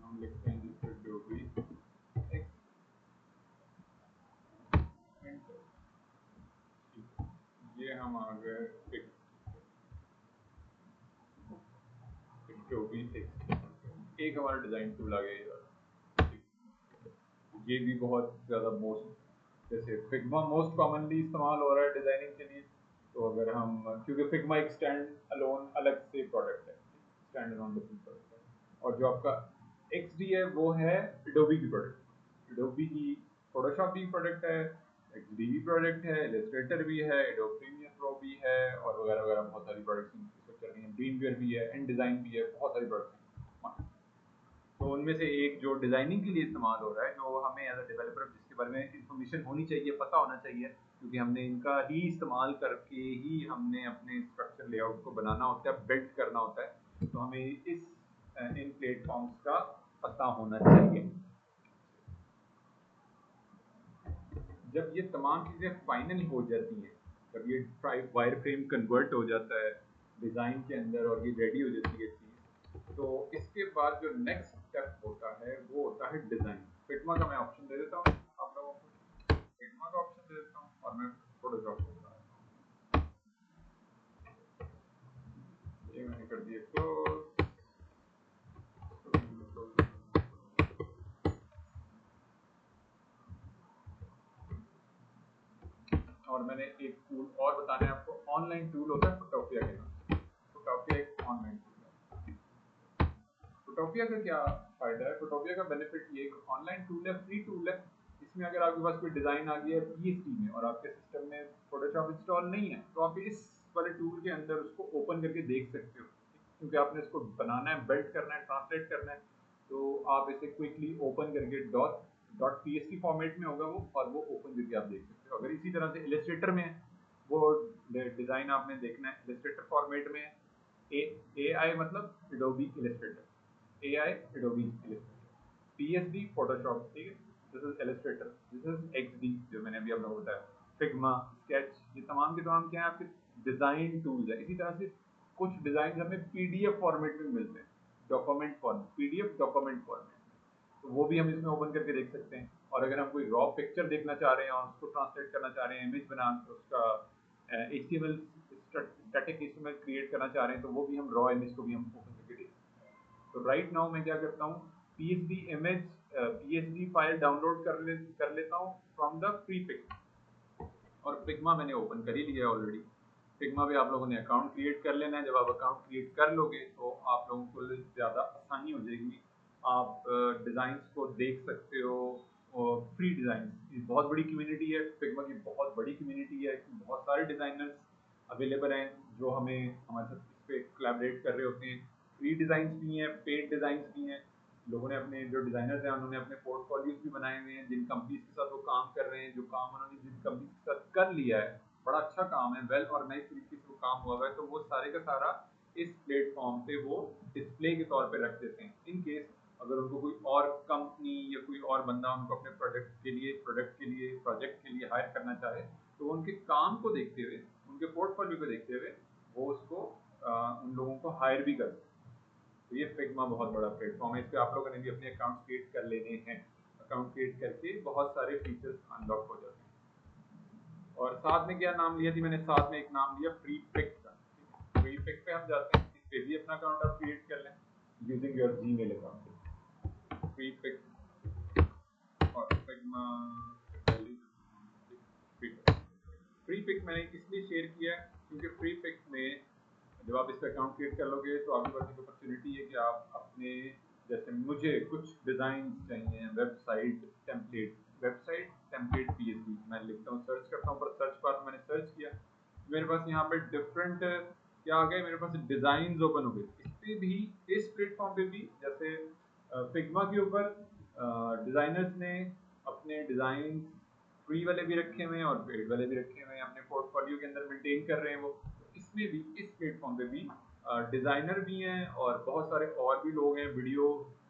हम लिखते हैं जिससे जो भी ये हम आ गए जो भी एक हमारा डिजाइन टूल आ गया। ये भी बहुत ज़्यादा मोस्ट, जैसे फिग्मा मोस्ट कॉमनली इस्तेमाल हो रहा है डिजाइनिंग के लिए, तो अगर हम, क्योंकि फिग्मा एक स्टैंड अलोन अलग से प्रोडक्ट है, स्टैंड अलोन डिफरेंट प्रोडक्ट है, और जो आपका XD है वो है एडोबी की प्रोडक्ट, एडोबी की फोटोशॉप भी प्रोडक्ट है, XD भी प्रोडक्ट है, इलस्ट्रेटर भी है, एडोब प्रीमियर प्रो भी है, और वगैरह वगैरह बहुत सारी प्रोडक्ट्स चल रही हैं, ड्रीमवीयर भी है, इन डिज़ाइन भी है, बहुत सारी प्रोडक्ट्स हैं। तो उनमें से एक जो डिजाइनिंग के लिए इस्तेमाल हो रहा है, जो हमें एज अ डेवलपर जिसके बारे में इंफॉर्मेशन होनी चाहिए, पता होना चाहिए, क्योंकि हमने इनका ही इस्तेमाल करके ही हमने अपने स्ट्रक्चर लेआउट को बनाना होता है, बिल्ड करना होता है, तो हमें इन प्लेटफॉर्म्स का पता होना चाहिए। जब ये तमाम चीज़ें फाइनल हो जाती हैं, जब ये वायर फ्रेम कन्वर्ट हो जाता है डिज़ाइन के अंदर और ये रेडी हो जाती है चीज़, तो इसके बाद जो नेक्स्ट स्टेप होता है वो होता है डिज़ाइन। फिग्मा का मैं ऑप्शन दे देता हूँ आप लोगों को, फिग्मा का ऑप्शन दे देता हूँ, और मैं फोटोशॉप करता हूँ, ये मैंने कर दिया क्लोज। और मैंने एक टूल और बताना है आपको, ऑनलाइन टूल होता है फोटोपिया के नाम, फोटोपिया एक ऑनलाइन टूल है। फोटोपिया का क्या फायदा है, फोटोपिया का बेनिफिट ये ऑनलाइन टूल है, फ्री टूल है, इसमें अगर आपके पास कोई डिजाइन आ गया है PHP में और आपके सिस्टम में फोटोशॉप इंस्टॉल नहीं है, तो आप इस वाले टूल के अंदर उसको ओपन करके देख सकते हो, क्योंकि आपने इसको बनाना है, बिल्ड करना है, ट्रांसलेट करना है, तो आप इसे क्विकली ओपन करके डॉट PHP फॉर्मेट में होगा वो, और वो ओपन करके आप देख सकते हो। अगर इसी तरह से इलस्ट्रेटर में है, वो डिज़ाइन आपने देखना है इलस्ट्रेटर फॉर्मेट में। ए आई मतलब एडोबी इलस्ट्रेटर, ए आई एडोबी इलस्ट्रेटर, पीएसडी फोटोशॉप, ठीक है, this is Illustrator, this is XD जो मैंने अभी आप लोगों को बताया, फिग्मा, स्केच, ये तमाम के तमाम क्या है आपके डिज़ाइन टूल्स है। इसी तरह से कुछ डिज़ाइन हमें पीडीएफ फॉर्मेट में मिलते हैं, document format, PDF document format, तो वो भी हम इसमें ओपन करके देख सकते हैं। और अगर हम कोई रॉ पिक्चर देखना चाह रहे हैं और उसको ट्रांसलेट करना चाह रहे हैं, इमेज बना उसका HTML स्टैटिक HTML क्रिएट करना चाह रहे हैं, तो वो भी हम रॉ इमेज को भी हम ओपन करके देख सकते हैं। तो राइट नाउ मैं क्या करता हूँ, PSD image PSD file download कर लेता हूँ फ्रॉम द प्रीफिक्स, और फिग्मा मैंने ओपन कर ही लिया है ऑलरेडी। फिग्मा पे आप लोगों ने अकाउंट क्रिएट कर लेना है। जब आप अकाउंट क्रिएट कर लोगे तो आप लोगों को ज़्यादा आसानी हो जाएगी, आप डिज़ाइंस को देख सकते हो। और फ्री डिज़ाइन बहुत बड़ी कम्युनिटी है, फिग्मा की बहुत बड़ी कम्युनिटी है, बहुत सारे डिज़ाइनर्स अवेलेबल हैं जो हमें हमारे साथ इस पर कोलैबोरेट कर रहे होते हैं। फ्री डिज़ाइंस भी हैं, पेड डिज़ाइंस भी हैं। लोगों ने अपने जो डिज़ाइनर्स हैं उन्होंने अपने पोर्टफोलियोज भी बनाए हुए हैं, जिन कंपनीज के साथ वो काम कर रहे हैं, जो काम उन्होंने जिन कंपनीज के साथ कर लिया है, बड़ा अच्छा काम है, वेल ऑर्गेनाइज तरीके से वो काम हुआ है, तो वो सारे का सारा इस प्लेटफॉर्म पे वो डिस्प्ले के तौर पे रख देते हैं। इन केस अगर उनको कोई और कंपनी या कोई और बंदा उनको अपने प्रोजेक्ट के लिए हायर करना चाहे, तो वो उनके काम को देखते हुए, उनके पोर्टफोलियो को देखते हुए वो उसको उन लोगों को हायर भी कर सकते हैं। तो ये फिग्मा बहुत बड़ा प्लेटफॉर्म है, इस पे आप लोगों ने भी अपने अकाउंट क्रिएट कर लेने हैं। अकाउंट क्रिएट करके बहुत सारे फीचर्स अनलॉक हो जाते हैं। और साथ में क्या नाम लिया थी मैंने, साथ में एक नाम लिया फ्री पिक का। फ्री पिक पे हम जाते हैं, इस पे भी अपना अकाउंट आप क्रिएट कर लें using your Gmail account. Freepik और फिग्मा, फ्री पिक मैंने इसलिए शेयर किया है क्योंकि फ्री पिक में जब आप इस पर अकाउंट क्रिएट कर लोगे तो आपके पास एक अपॉर्चुनिटी है कि आप अपने, जैसे मुझे कुछ डिज़ाइन चाहिए, वेबसाइट टेम्पलेट पीएसडी, मैं लिखता हूँ, सर्च करता हूँ, पर सर्च बार में मैंने सर्च किया, मेरे पास यहाँ पे डिफरेंट क्या आ गए, मेरे पास डिज़ाइन ओपन हो गए। इस पे भी, इस प्लेटफॉर्म पे भी, जैसे फिग्मा के ऊपर डिज़ाइनर्स ने अपने डिज़ाइन फ्री वाले भी रखे हुए हैं और पेड वाले भी रखे हुए हैं, अपने पोर्टफोलियो के अंदर मेंटेन कर रहे हैं वो। इसमें भी, इस प्लेटफॉर्म पे भी डिज़ाइनर भी हैं और बहुत सारे और भी लोग हैं, वीडियो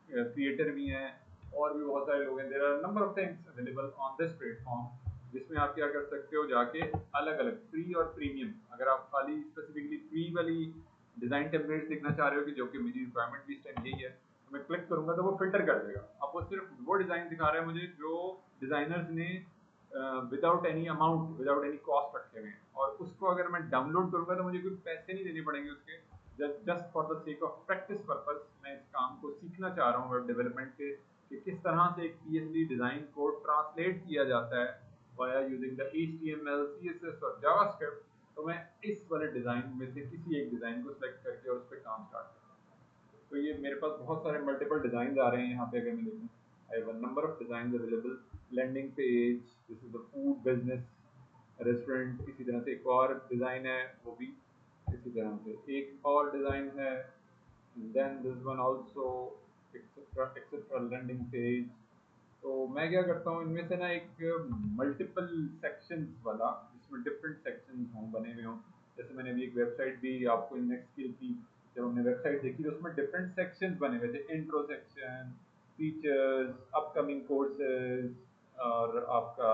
क्रिएटर भी हैं, और भी बहुत सारे लोग हैं। There are number of things available on this platform, जिसमें आप क्या कर सकते हो, जाके अलग अलग फ्री और प्रीमियम, अगर आप खाली स्पेसिफिकली फ्री वाली डिज़ाइन टेम्पलेट देखना चाह रहे हो कि जो कि मेरी रिक्वायरमेंट भी इस टाइम यही है, तो मैं क्लिक करूंगा तो वो फिल्टर कर देगा। अब वो सिर्फ वो डिज़ाइन दिखा रहा है मुझे जो डिज़ाइनर्स ने without any amount, without any cost रखे हुए हैं, और उसको अगर मैं डाउनलोड करूंगा तो मुझे कोई पैसे नहीं देने पड़ेंगे उसके। Just for the sake of practice purpose मैं इस काम को सीखना चाह रहा हूँ वेब डेवलपमेंट के, कि किस तरह से एक पीएचडी डिज़ाइन को ट्रांसलेट किया जाता है via using the HTML, CSS और जावास्क्रिप्ट। तो मैं इस वाले डिज़ाइन में से किसी एक डिज़ाइन को सिलेक्ट करके और उस पर काम स्टार्ट करता हूँ। तो ये मेरे पास बहुत सारे मल्टीपल डिज़ाइन आ रहे हैं यहाँ पे, अगर मैं देखूँ I have a number of designs available, landing page, this is the food business, restaurant, इसी तरह से एक और डिज़ाइन है, वो भी इसी तरह से एक और डिज़ाइन है, then this one also, et cetera et cetera, landing page. तो मैं क्या करता हूँ, इनमें से ना एक मल्टीपल सेक्शंस वाला, जिसमें डिफरेंट सेक्शंस हों, बने हुए हों। जैसे मैंने अभी एक वेबसाइट भी आपको नेक्स्ट स्किल की, जब हमने वेबसाइट देखी तो उसमें डिफरेंट सेक्शंस बने हुए थे, intro section, features, upcoming courses, और आपका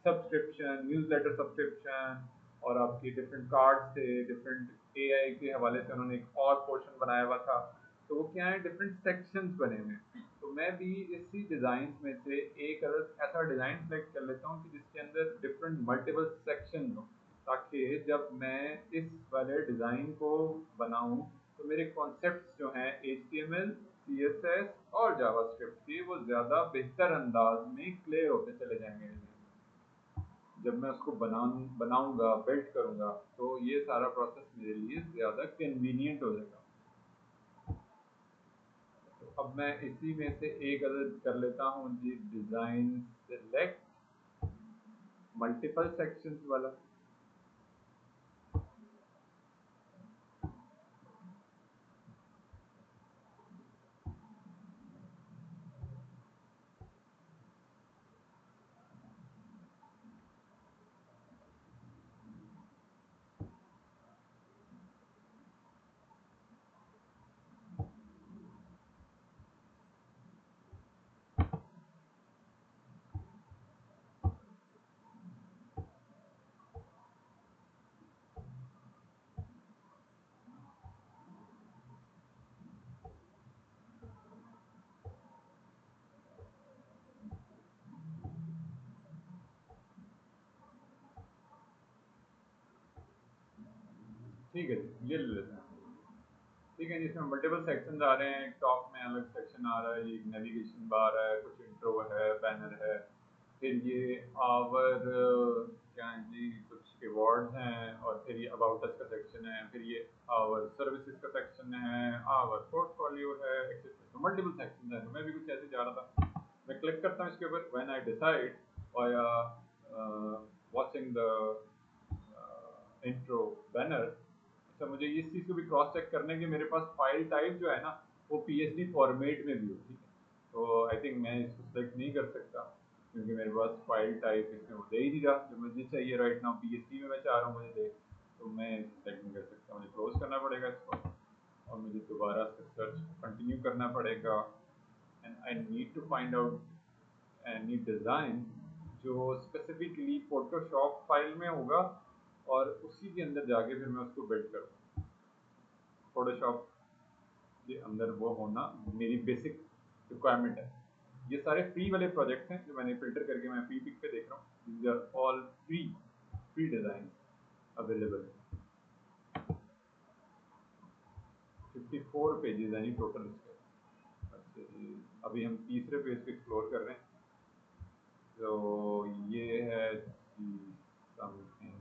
सब्सक्रिप्शन, न्यूज़लेटर सब्सक्रिप्शन, और आपकी डिफरेंट कार्ड्स थे, डिफरेंट एआई के हवाले से उन्होंने एक और पोर्शन बनाया हुआ था। तो वो क्या है, डिफरेंट सेक्शंस बने हुए हैं। तो मैं भी इसी डिज़ाइन में से एक ऐसा डिज़ाइन सेलेक्ट कर लेता हूँ कि जिसके अंदर डिफरेंट मल्टीपल सेक्शन हो, ताकि जब मैं इस वाले डिज़ाइन को बनाऊँ तो मेरे कॉन्सेप्ट्स जो हैं HTML, CSS और जावास्क्रिप्ट के, वो ज़्यादा बेहतर अंदाज में क्लियर होते चले जाएंगे। जब मैं उसको बनाऊंगा, बिल्ड करूंगा, तो ये सारा प्रोसेस मेरे लिए ज़्यादा कन्वीनियंट हो जाएगा। तो अब मैं इसी में से एक अदद कर लेता हूँ जी, डिज़ाइन सेलेक्ट मल्टीपल सेक्शंस वाला। ठीक है जी, ये ले लेते हैं। ठीक है, जिसमें मल्टीपल सेक्शन आ रहे हैं, टॉप में अलग सेक्शन आ रहा है, ये नेविगेशन बार है, कुछ इंट्रो है, बैनर है, फिर ये आवर क्या है जी, कुछ अवार्ड्स हैं, और फिर ये अबाउट अस का सेक्शन है, फिर ये आवर सर्विसेज का सेक्शन है, आवर पोर्टफोलियो है, एक्सेट्रा। तो मल्टीपल सेक्शन है, तो मैं भी कुछ ऐसे जा रहा था। मैं क्लिक करता हूँ इसके ऊपर, when I decide via watching the intro banner. अच्छा, मुझे इस चीज़ को भी क्रॉस चेक करने के मेरे पास फाइल टाइप जो है ना, वो पीएसडी फॉर्मेट में भी हो, ठीक है। तो आई थिंक मैं इसको सेलेक्ट नहीं कर सकता, क्योंकि मेरे पास फाइल टाइप इसमें वो दे ही नहीं रहा जो मुझे चाहिए राइट नाउ, पीएसडी में मैं चाह रहा हूँ मुझे दे। तो मैं इसको सेलेक्ट नहीं कर सकता, मुझे क्लोज करना पड़ेगा इसको, और मुझे दोबारा से सर्च कंटिन्यू करना पड़ेगा। And I need to find out any design जो स्पेसिफिकली फोटोशॉप फाइल में होगा, और उसी के अंदर जाके फिर मैं उसको बिल्ड करूँ। फोटोशॉप के अंदर वो होना मेरी बेसिक रिक्वायरमेंट है। ये सारे फ्री वाले प्रोजेक्ट्स हैं जो मैंने फिल्टर करके मैं फ्री पिक पे देख रहा हूँ, these are all free design available. 54 pages यानी टोटल इसके। अच्छा जी, अभी हम तीसरे पेज को एक्सप्लोर कर रहे हैं। तो ये है something,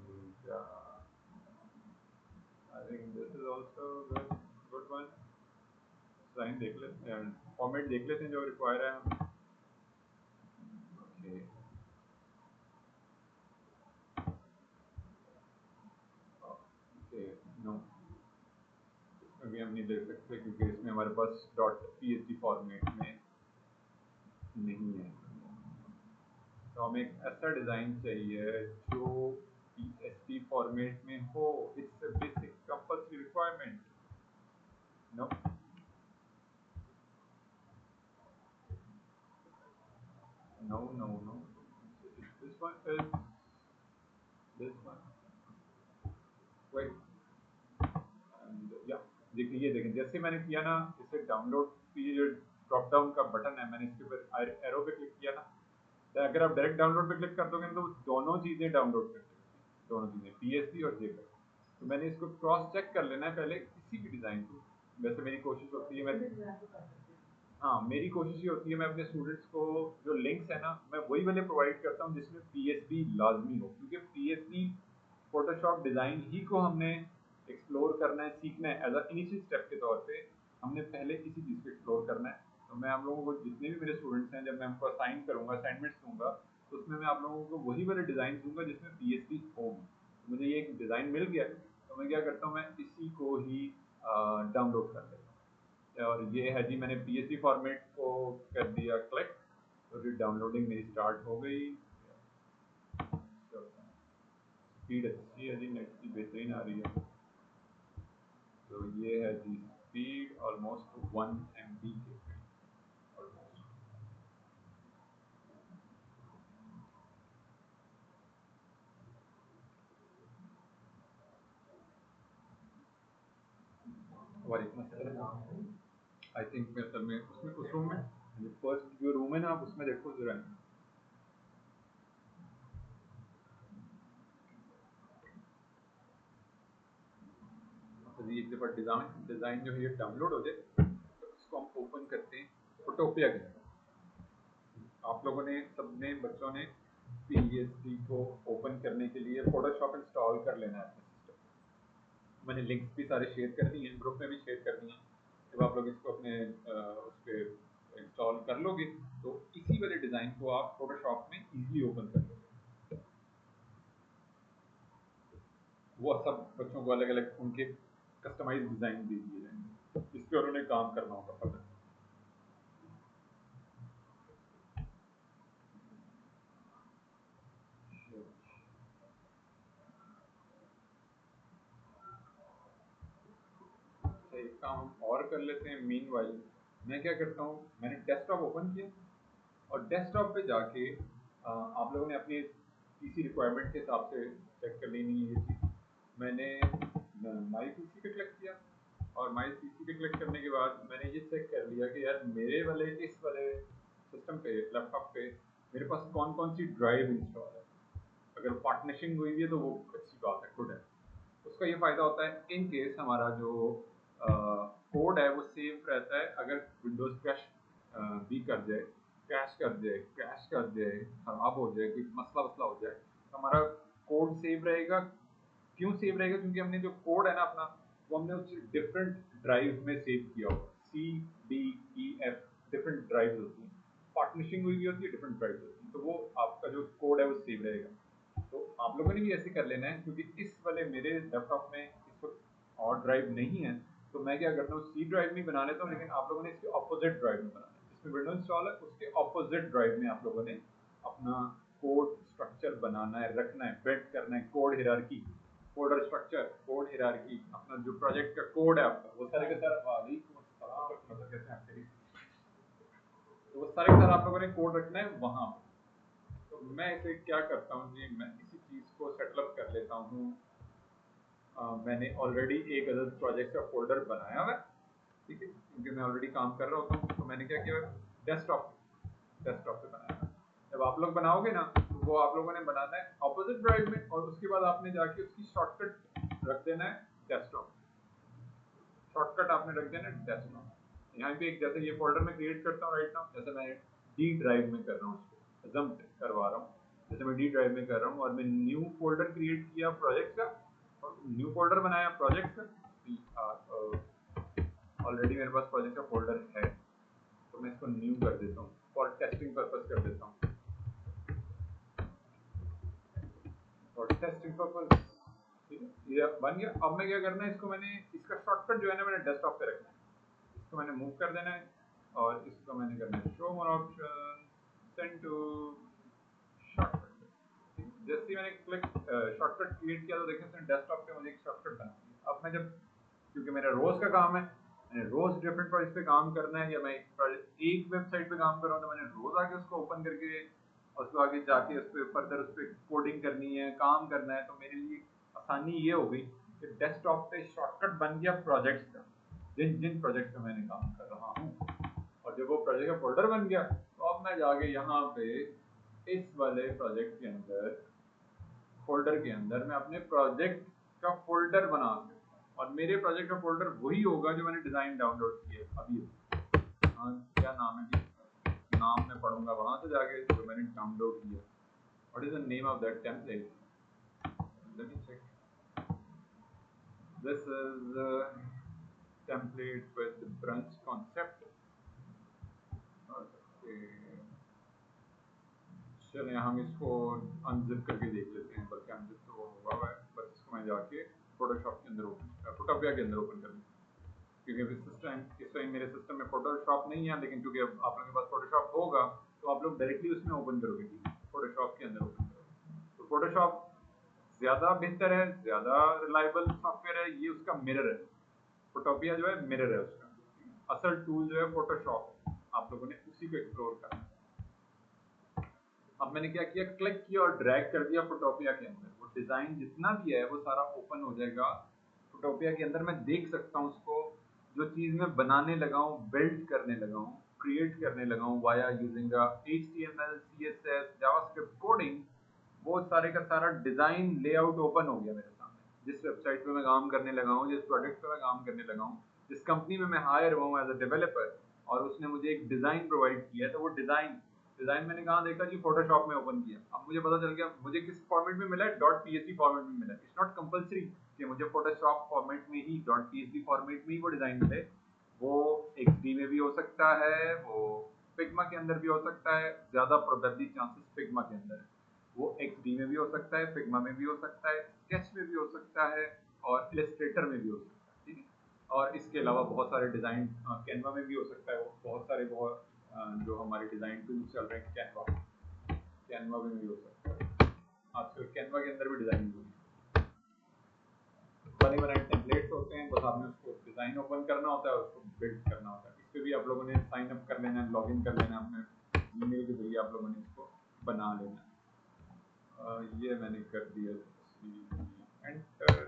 I think this is also good one. Sign देख लेते हैं, फॉर्मेट देख लेते हैं जो रिक्वायर है हमें। ओके, ओके, नो, अभी हम नहीं देख सकते क्योंकि इसमें हमारे पास डॉट पीएचडी फॉर्मेट में नहीं है। तो हमें एक ऐसा डिज़ाइन चाहिए जो पीएचडी फॉर्मेट में हो। It's a basic compulsory requirement. No, no, no, no, this one is this one. Wait, या देखिए, ये देखें, जैसे मैंने किया ना, इसे डाउनलोड की जो ड्रॉप डाउन का बटन है, मैंने इसके ऊपर एरो पे क्लिक किया ना, तो अगर आप डायरेक्ट डाउनलोड पे क्लिक कर दोगे तो दोनों चीज़ें डाउनलोड कर देगी, दोनों चीज़ें पीएसडी और जेपीईजी। तो मैंने इसको क्रॉस चेक कर लेना है पहले किसी भी डिज़ाइन को। वैसे मेरी कोशिश होती है, मैं, हाँ, मेरी कोशिश ये होती है, मैं अपने स्टूडेंट्स को जो लिंक्स है ना, मैं वही वाले प्रोवाइड करता हूँ जिसमें पीएचडी लाजमी हो, क्योंकि पीएचडी फोटोशॉप डिज़ाइन ही को हमने एक्सप्लोर करना है, सीखना है, एज अ इनिशियल स्टेप के तौर पे हमने पहले इसी चीज़ को एक्सप्लोर करना है। तो मैं आप लोगों को, जितने भी मेरे स्टूडेंट्स हैं, जब मैं उनको असाइन करूँगा, असाइनमेंट्स दूंगा, तो उसमें मैं आप लोगों को वही वाले डिज़ाइन दूंगा जिसमें पीएचडी होगी। तो मुझे ये एक डिज़ाइन मिल गया, तो मैं क्या करता हूँ, मैं इसी को ही डाउनलोड कर लेता हूँ। और ये है जी, मैंने पीएचडी फॉर्मेट को कर दिया क्लिक, तो फिर डाउनलोडिंग मेरी स्टार्ट हो गई। स्पीड अच्छी है जी, नेट की बेहतरीन आ रही है। तो ये है जी स्पीड, ऑलमोस्ट 1 MB के ऑलमोस्ट। वालेकुम अस्सलाम। आई थिंक मैं असल में उसमें, उस रूम में, फर्स्ट जो रूम है ना, आप उसमें देखो जरा। तो ये एक दफ़ा डिज़ाइन डिज़ाइन जो है ये डाउनलोड हो जाए, तो इसको हम ओपन करते हैं फोटोपिया के अंदर। आप लोगों ने, सबने, बच्चों ने पीएचडी को ओपन करने के लिए फोटोशॉप इंस्टॉल कर लेना है अपने सिस्टम। मैंने लिंक्स भी सारे शेयर कर दिए हैं, ग्रुप में भी शेयर कर दिए हैं। जब आप लोग इसको अपने उस पर इंस्टॉल कर लोगे, तो इसी वाले डिज़ाइन को आप फोटोशॉप में इजीली ओपन कर लोगे। वो सब बच्चों को अलग अलग उनके कस्टमाइज डिज़ाइन दे दिए जाएंगे, इस पर उन्हें काम करना होगा पता। अच्छा, एक काम हम और कर लेते हैं। मीनवाइल मैं क्या करता हूँ, मैंने डेस्कटॉप ओपन किया, और डेस्कटॉप पे जाके आप लोगों ने अपनी पीसी रिक्वायरमेंट के हिसाब से चेक कर लेनी है ये चीज़। मैंने माई पीसी पे क्लिक किया, और माई पीसी पे क्लिक करने के बाद मैंने ये चेक कर लिया कि यार मेरे वाले, इस वाले सिस्टम पे, लैपटॉप पे मेरे पास कौन कौन सी ड्राइव इंस्टॉल है। अगर पार्टनशिंग हुई है तो वो अच्छी बात है, गुड है। उसका ये फ़ायदा होता है इन केस हमारा जो कोड है वो सेव रहता है। अगर विंडोज़ क्रैश भी कर जाए, क्रैश कर जाए, ख़राब हो जाए, कोई मसला वसला हो जाए, तो हमारा कोड सेव रहेगा। क्यों सेव रहेगा? क्योंकि हमने जो कोड है ना अपना, वो हमने उस डिफरेंट ड्राइव में सेव किया होगा। C, D, E, F different drives होती हैं, पार्टनशिंग हुई होती है, डिफरेंट ड्राइव्स होती हैं, तो वो आपका जो कोड है वो सेव रहेगा। तो आप लोगों ने भी ऐसे कर लेना है, क्योंकि इस वाले मेरे लैपटॉप में इस वक्त और ड्राइव नहीं है, तो मैं क्या करता हूँ, सी ड्राइव में बना लेता हूँ, लेकिन आप लोगों ने इसके ऑपोजिट ड्राइव में बनाना है। जिसमें विंडोज इंस्टॉल है उसके ऑपोजिट ड्राइव में आप लोगों ने अपना कोड स्ट्रक्चर बनाना है, रखना है, बिल्ड करना है, code hierarchy, folder structure, code hierarchy, अपना जो प्रोजेक्ट का कोड है आपका वो सारे के सारे तो वो सारे के सारे आप लोगों ने कोड रखना है वहां पे। तो मैं इसे क्या करता हूँ जी, मैं इसी चीज को सेटअप कर लेता हूँ। मैंने ऑलरेडी एक अदर प्रोजेक्ट का फोल्डर बनाया हुआ है, ठीक है, क्योंकि मैं ऑलरेडी काम कर रहा होता हूँ। तो मैंने क्या किया, डेस्कटॉप पे बनाया है। जब आप लोग बनाओगे ना, तो वो आप लोगों ने बनाना है ऑपोजिट ड्राइव में, और उसके बाद आपने जाके उसकी शॉर्टकट रख देना है डेस्कटॉप। शॉर्टकट आपने रख देना है डेस्कटॉप। यहाँ पे एक, जैसे ये फोल्डर में क्रिएट करता हूँ राइट नाउ, जैसे मैं डी ड्राइव में कर रहा हूँ, उसको जंप करवा रहा हूँ, जैसे मैं डी ड्राइव में कर रहा हूँ, और मैं न्यू फोल्डर क्रिएट किया प्रोजेक्ट का, और न्यू फोल्डर बनाया प्रोजेक्ट का। ऑलरेडी मेरे पास प्रोजेक्ट का फोल्डर है, तो मैं इसको न्यू कर देता हूँ, फॉर टेस्टिंग पर्पस कर देता हूँ, फॉर टेस्टिंग पर्पस। ठीक है, ये बन गया। अब मैं क्या करना है, इसको मैंने, इसका शॉर्टकट जो है ना, मैंने डेस्कटॉप पे रखना है, इसको मैंने मूव कर देना है, और इसको मैंने करना है show more option, send to shortcut. जैसे ही मैंने क्लिक शॉर्टकट क्रिएट किया, तो देखिए डेस्कटॉप पे मुझे एक शॉर्टकट बना दिया। अब मैं जब, क्योंकि मेरा रोज का काम है, मैंने रोज डिफरेंट प्रोजेक्ट पे काम करना है, या मैं एक वेबसाइट पे काम कर रहा हूँ, तो मैंने रोज आके उसको ओपन करके और उसको आगे जाके उस पर फर्दर उस पर कोडिंग करनी है, काम करना है। तो मेरे लिए आसानी ये हो गई कि डेस्कटॉप पे शॉर्टकट बन गया प्रोजेक्ट्स का, जिन जिन प्रोजेक्ट पे मैंने काम कर रहा हूँ। और जब वो प्रोजेक्ट का फोल्डर बन गया, तो अब मैं जाके यहाँ पे इस वाले प्रोजेक्ट के अंदर, फोल्डर के अंदर मैं अपने प्रोजेक्ट का फोल्डर बना सकता हूँ, और मेरे प्रोजेक्ट का फोल्डर वही होगा जो मैंने डिजाइन डाउनलोड किया अभी। क्या नाम है जी, नाम मैं पढ़ूंगा वहां से जाके जो मैंने डाउनलोड किया। What is the name of that template? Let me check. This is template with branch concept. चलिए हम इसको अनजिप करके देख लेते हैं, बल्कि अनजिप तो हुआ हुआ है, बस इसको मैं जाके फोटोशॉप के अंदर फोटोपिया के अंदर ओपन कर लूँ, क्योंकि इस टाइम मेरे सिस्टम में फोटोशॉप नहीं है, लेकिन क्योंकि अब आप लोगों के पास फोटोशॉप होगा, तो आप लोग डायरेक्टली उसमें ओपन करोगे, फोटोशॉप के अंदर ओपन करोगे। तो फोटोशॉप ज़्यादा बेहतर है, ज़्यादा रिलायबल सॉफ्टवेयर है, ये उसका मिरर है। फोटोपिया जो है मिरर है उसका, असल टूल जो है फोटोशॉप है। आप लोगों ने उसी को एक्सप्लोर करना है। अब मैंने क्या किया, क्लिक किया और ड्रैग कर दिया फोटोपिया के अंदर। वो डिजाइन जितना भी है वो सारा ओपन हो जाएगा फोटोपिया के अंदर। मैं देख सकता हूँ उसको, जो चीज मैं बनाने लगा हूँ, बिल्ड करने लगा हूँ, क्रिएट करने लगा हूँ via using HTML, CSS, JavaScript coding, वो सारे का सारा डिजाइन लेआउट ओपन हो गया मेरे सामने। जिस वेबसाइट पे मैं काम करने लगा हूँ, जिस प्रोजेक्ट पे मैं काम करने लगा हूँ, जिस कंपनी में मैं हायर हुआ हूँ एज अ डेवलपर, और उसने मुझे एक डिजाइन प्रोवाइड किया, तो वो डिजाइन मैंने कहाँ देखा जी, फोटोशॉप में ओपन किया। अब मुझे पता चल गया मुझे किस फॉर्मेट में मिला है, .php फॉर्मेट में मिला है। इट्स नॉट कंपलसरी कि मुझे फोटोशॉप फॉर्मेट में ही, .php फॉर्मेट में ही वो डिजाइन मिले। वो XD में भी हो सकता है, वो फिग्मा के अंदर भी हो सकता है, ज्यादा प्रोबेबली चांसेस फिग्मा के अंदर है। वो XD में भी हो सकता है, फिग्मा में भी हो सकता है, स्केच में भी हो सकता है, और इलस्ट्रेटर में भी हो सकता है, ठीक है। और इसके अलावा बहुत सारे डिजाइन कैनवा में भी हो सकता है। वो बहुत सारे जो हमारे डिजाइन टूल्स चल रहे हैं, कैनवा में भी हो सकता है। आजकल कैनवा के अंदर भी डिजाइन बने बनाए टेम्पलेट्स होते हैं, बस आपने उसको डिजाइन ओपन करना होता है, उसको बिल्ड करना होता है। इस पर भी आप लोगों ने साइन अप कर लेना है, लॉग इन कर लेना है अपने ईमेल के जरिए, आप लोगों ने इसको बना लेना है। ये मैंने कर दिया, एंटर।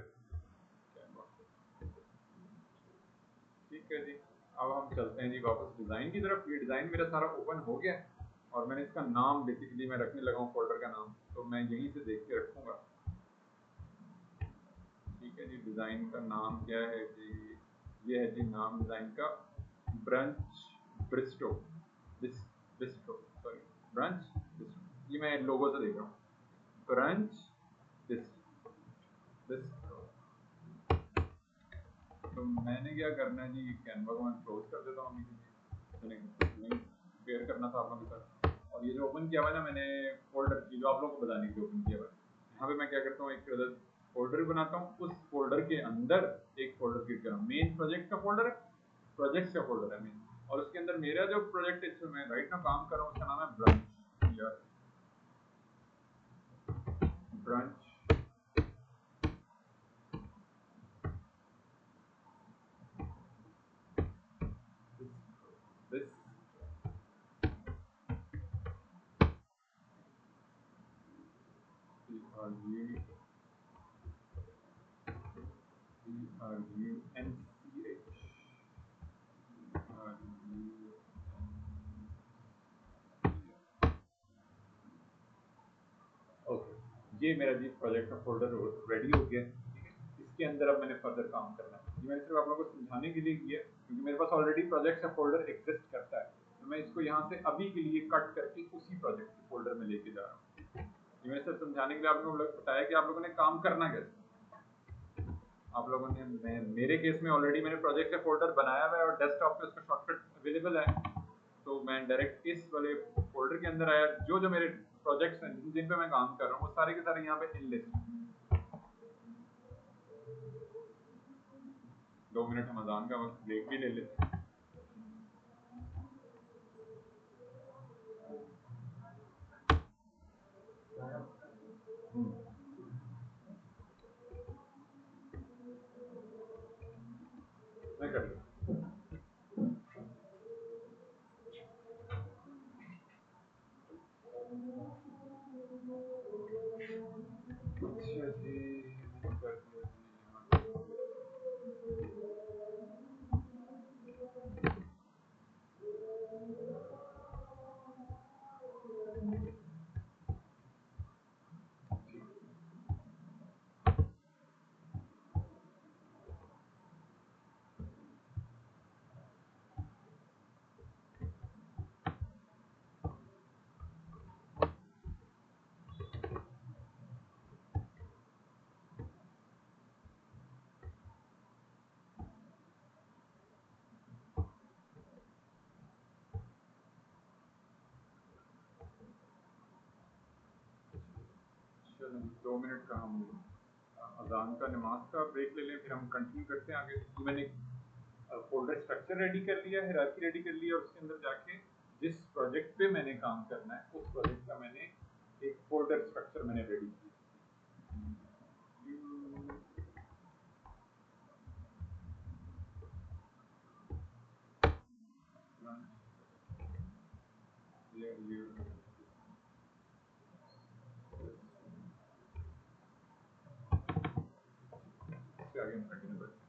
ठीक है जी, अब हम चलते हैं जी वापस डिज़ाइन की तरफ। ये डिज़ाइन मेरा सारा ओपन हो गया है, और मैंने इसका नाम बेसिकली मैं रखने लगा हूँ फोल्डर का नाम, तो मैं यहीं से देख के रखूँगा। ठीक है जी, डिज़ाइन का नाम क्या है जी? ये है जी नाम डिज़ाइन का, brunch Bairstow, bistro, sorry, brunch bistro. ये मैं लोगो से देख रहा हूँ, ब्रंच बिस्ट्रो। तो मैंने क्या करना है जी, कैनवा को मैं क्लोज कर देता हूँ, मैंने नहीं शेयर करना था आप लोगों के साथ। और ये जो ओपन किया हुआ है ना मैंने फोल्डर की, जो आप लोगों को बताने के लिए ओपन किया हुआ है, यहाँ पे मैं क्या करता हूँ, एक फोल्डर बनाता हूँ, उस फोल्डर के अंदर एक फोल्डर क्रिएट कर रहा हूँ, मेन प्रोजेक्ट का फोल्डर है, प्रोजेक्ट का फोल्डर है मेन, और उसके अंदर मेरा जो प्रोजेक्ट है जिसमें मैं राइट नाउ काम कर रहा हूँ उसका नाम है ब्रंच। ब्रंच this ओके, ये मेरा जी प्रोजेक्ट का फोल्डर रेडी हो गया, ठीक है। इसके अंदर अब मैंने फर्दर काम करना है, ये मैंने सिर्फ आप लोगों को समझाने के लिए किया, क्योंकि मेरे पास ऑलरेडी प्रोजेक्ट का फोल्डर एग्जिस्ट करता है, तो मैं इसको यहाँ से अभी के लिए कट करके उसी प्रोजेक्ट के फोल्डर में लेके जा रहा हूँ। ये मैंने सिर्फ समझाने के लिए आप लोगों को बताया कि आप लोगों ने काम करना कैसे। आप लोगों ने, मेरे केस में ऑलरेडी मैंने प्रोजेक्ट का फोल्डर बनाया हुआ है और डेस्कटॉप पे उसका शॉर्टकट अवेलेबल है, तो मैं डायरेक्ट इस वाले फोल्डर के अंदर आया, जो जो मेरे प्रोजेक्ट्स हैं जिन पे मैं काम कर रहा हूँ वो सारे के सारे यहाँ पे इन लिस्ट। 2 मिनट हम अजान का वक्त ब्रेक भी ले लेते हैं। मैं कर लूँ। अच्छा जी, मैंने कर दिया जी चलो 2 मिनट का हम अजान का नमाज का ब्रेक ले लें, फिर हम कंटिन्यू करते हैं आगे। तो मैंने फोल्डर स्ट्रक्चर रेडी कर लिया, हायरार्की रेडी कर लिया, और उसके अंदर जाके जिस प्रोजेक्ट पे मैंने काम करना है उस प्रोजेक्ट का मैंने एक फोल्डर स्ट्रक्चर मैंने रेडी किया। इससे आगे हम कंटिन्यू करते हैं।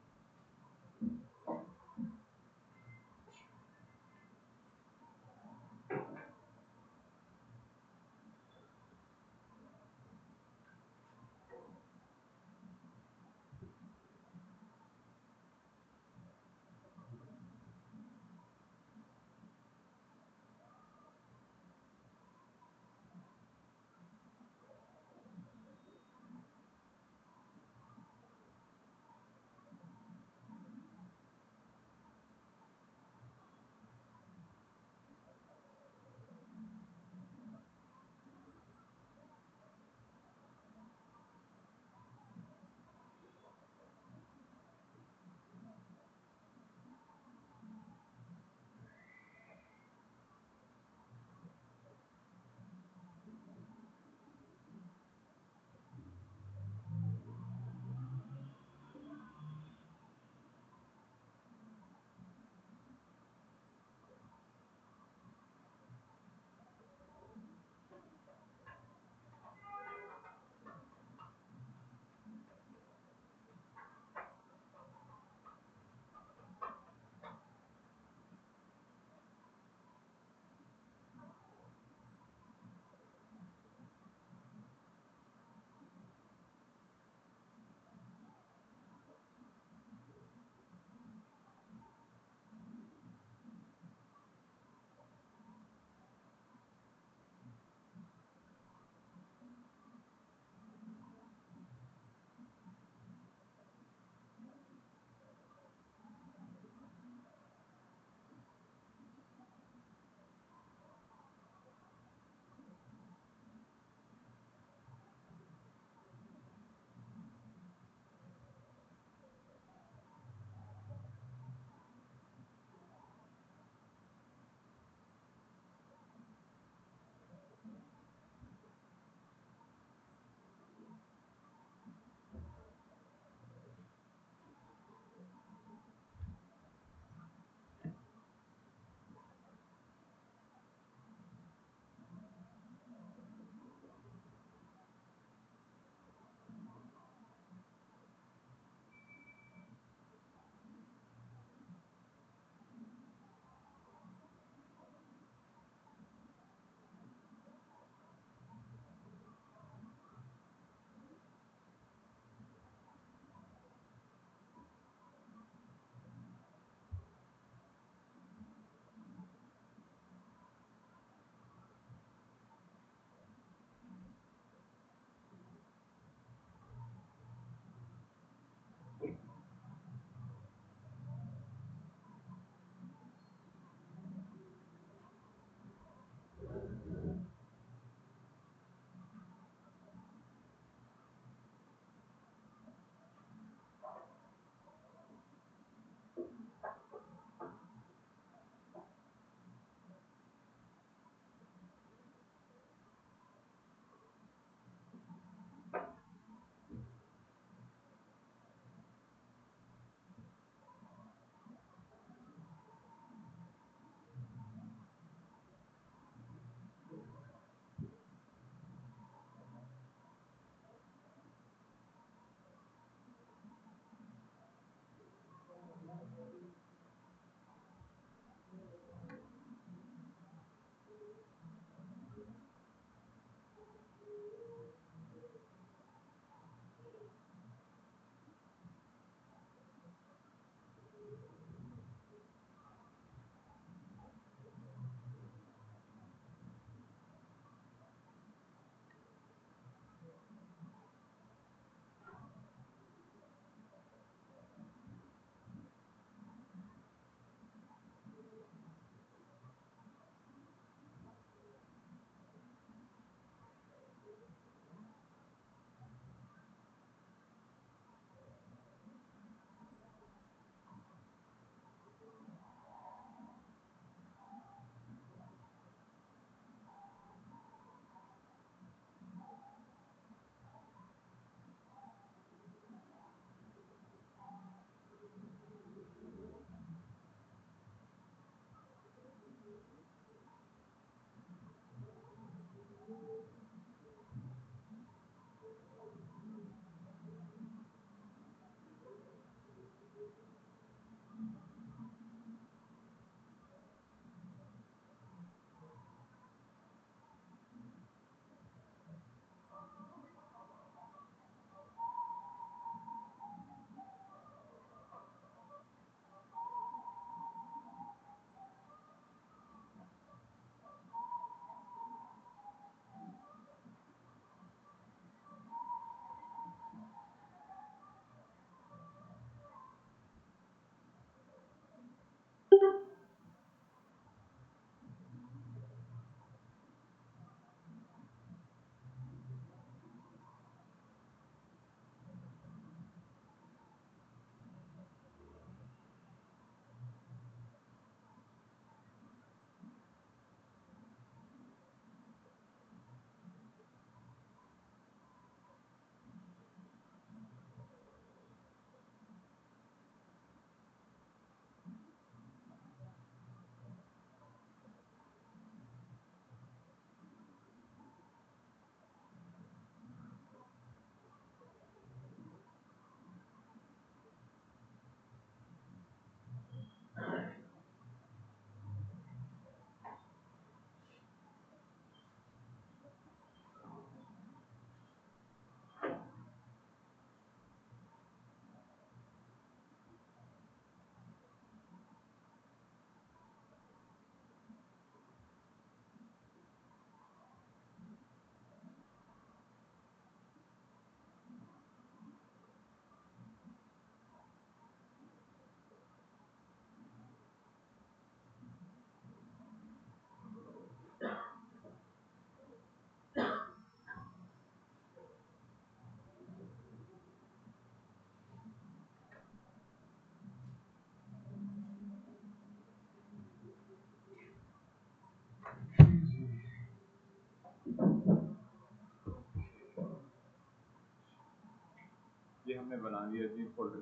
ये हमने बना लिया जी फोल्डर।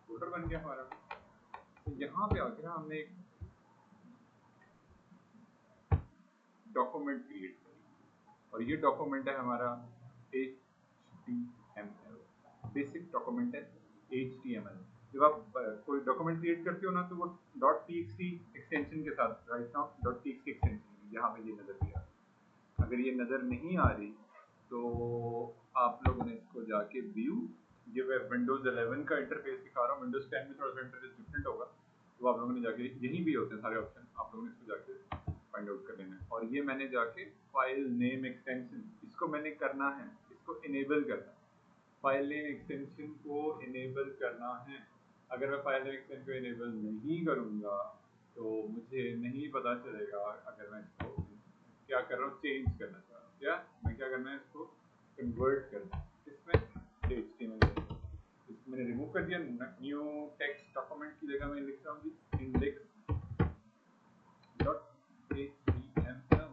फोल्डर बन गया हमारा। तो यहाँ पे आके ना हमने एक डॉक्यूमेंट क्रिएट किया और ये डॉक्यूमेंट है हमारा HTML, बेसिक डॉक्यूमेंट है HTML। जब आप कोई डॉक्यूमेंट क्रिएट करते हो ना तो वो .txt एक्सटेंशन के साथ, राइट नाउ .txt एक्सटेंशन यहाँ पे ये नजर दिया। अगर ये नजर नहीं आ रही तो आप लोगों ने इसको जाके व्यू, ये मैं विंडोज 11 का इंटरफेस दिखा रहा हूँ, विंडोज 10 में थोड़ा सा इंटरफेस डिफरेंट होगा, तो आप लोगों ने जाके, यहीं भी होते हैं सारे ऑप्शन, आप लोगों ने इसको जाके फाइंड आउट कर लेना है। और ये मैंने जाके फाइल नेम एक्सटेंशन, इसको मैंने करना है, इसको इनेबल करना है। फाइल नेम एक्सटेंशन को इनेबल करना है। अगर मैं फाइल नेम एक्सटेंशन को इनेबल नहीं करूँगा तो मुझे नहीं पता चलेगा। अगर मैं इसको क्या कर रहा हूँ, चेंज करना चाह रहा हूँ, क्या मैं क्या करना है, इसको कन्वर्ट करना है इसमें HTML। इसको मैंने रिमूव कर दिया, न्यू टेक्स्ट डॉक्यूमेंट की जगह मैं लिख रहा हूँ इंडेक्स .html।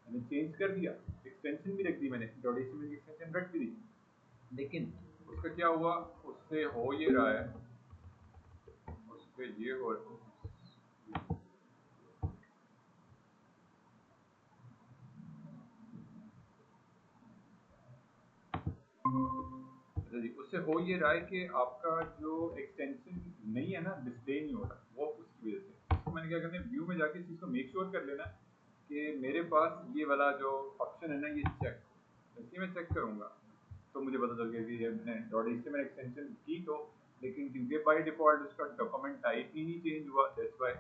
मैंने चेंज कर दिया, एक्सटेंशन भी रख दी मैंने, .html की एक्सटेंशन रख दी, लेकिन उसका क्या हुआ, उससे हो ये रहा है, उससे ये हो रहा है। अच्छा जी, उससे हो ये रहा है कि आपका जो एक्सटेंशन नहीं है ना, डिस्प्ले नहीं हो रहा, वो उसकी वजह से। इसको मैंने क्या करना है, व्यू में जाके इस चीज़ को मेक श्योर कर लेना कि मेरे पास ये वाला जो ऑप्शन है ना, ये चेक, जैसे मैं चेक करूँगा तो मुझे पता चल गया कि ये मैंने .html एक्सटेंशन की तो, लेकिन क्योंकि बाय डिफॉल्ट उसका डॉक्यूमेंट टाइप ही नहीं चेंज हुआ, दैट्स व्हाई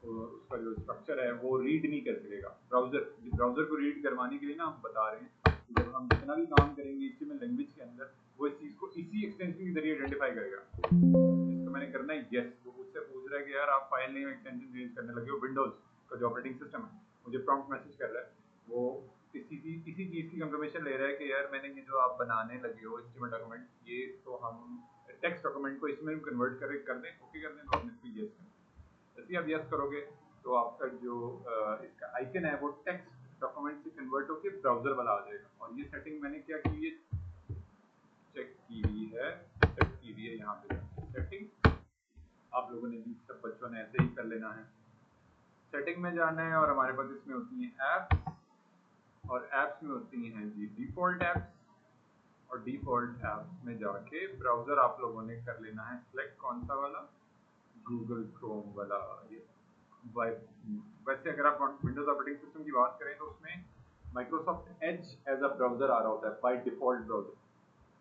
तो उसका जो स्ट्रक्चर है वो रीड नहीं कर सकेगा। ब्राउजर को रीड करवाने के लिए ना हम बता रहे हैं, जब हम जितना भी काम करेंगे HTML लैंग्वेज के अंदर, वो इस चीज़ को इसी एक्सटेंशन के जरिए आइडेंटिफाई करेगा। इसको मैंने करना है यस, वो मुझसे पूछ रहा है कि यार आप फाइल नेम एक्सटेंशन चेंज करने लगे हो, विंडोज का जो ऑपरेटिंग सिस्टम है मुझे प्रॉम्प्ट मैसेज कर रहा है, वो इसी चीज़ की कंफर्मेशन ले रहा है कि यार मैंने ये जो आप बनाने लगे हो HTML डॉक्यूमेंट, ये तो हम टेक्स्ट डॉक्यूमेंट को इसमें कन्वर्ट कर दें, ओके कर दें, तो आपने इसको यस कर, जैसे आप यस करोगे तो आपका जो इसका आइकन है वो टेक्स्ट डॉक्यूमेंट से कन्वर्ट होकर ब्राउजर वाला आ जाएगा। और ये सेटिंग मैंने क्या की है, चेक की हुई है, सेट की हुई है यहाँ पे सेटिंग, आप लोगों ने भी, सब बच्चों ने ऐसे ही कर लेना है। सेटिंग में जाना है और हमारे पास इसमें होती हैं एप्स, और एप्स में होती हैं जी डिफॉल्ट एप्स, और डिफॉल्ट एप्स में जाके ब्राउजर आप लोगों ने कर लेना है सिलेक्ट, कौन सा वाला, गूगल क्रोम वाला। ये वैसे अगर आप विंडोज ऑपरेटिंग सिस्टम की बात करें तो उसमें Microsoft Edge as a browser आ रहा होता है बाय डिफॉल्ट ब्राउजर,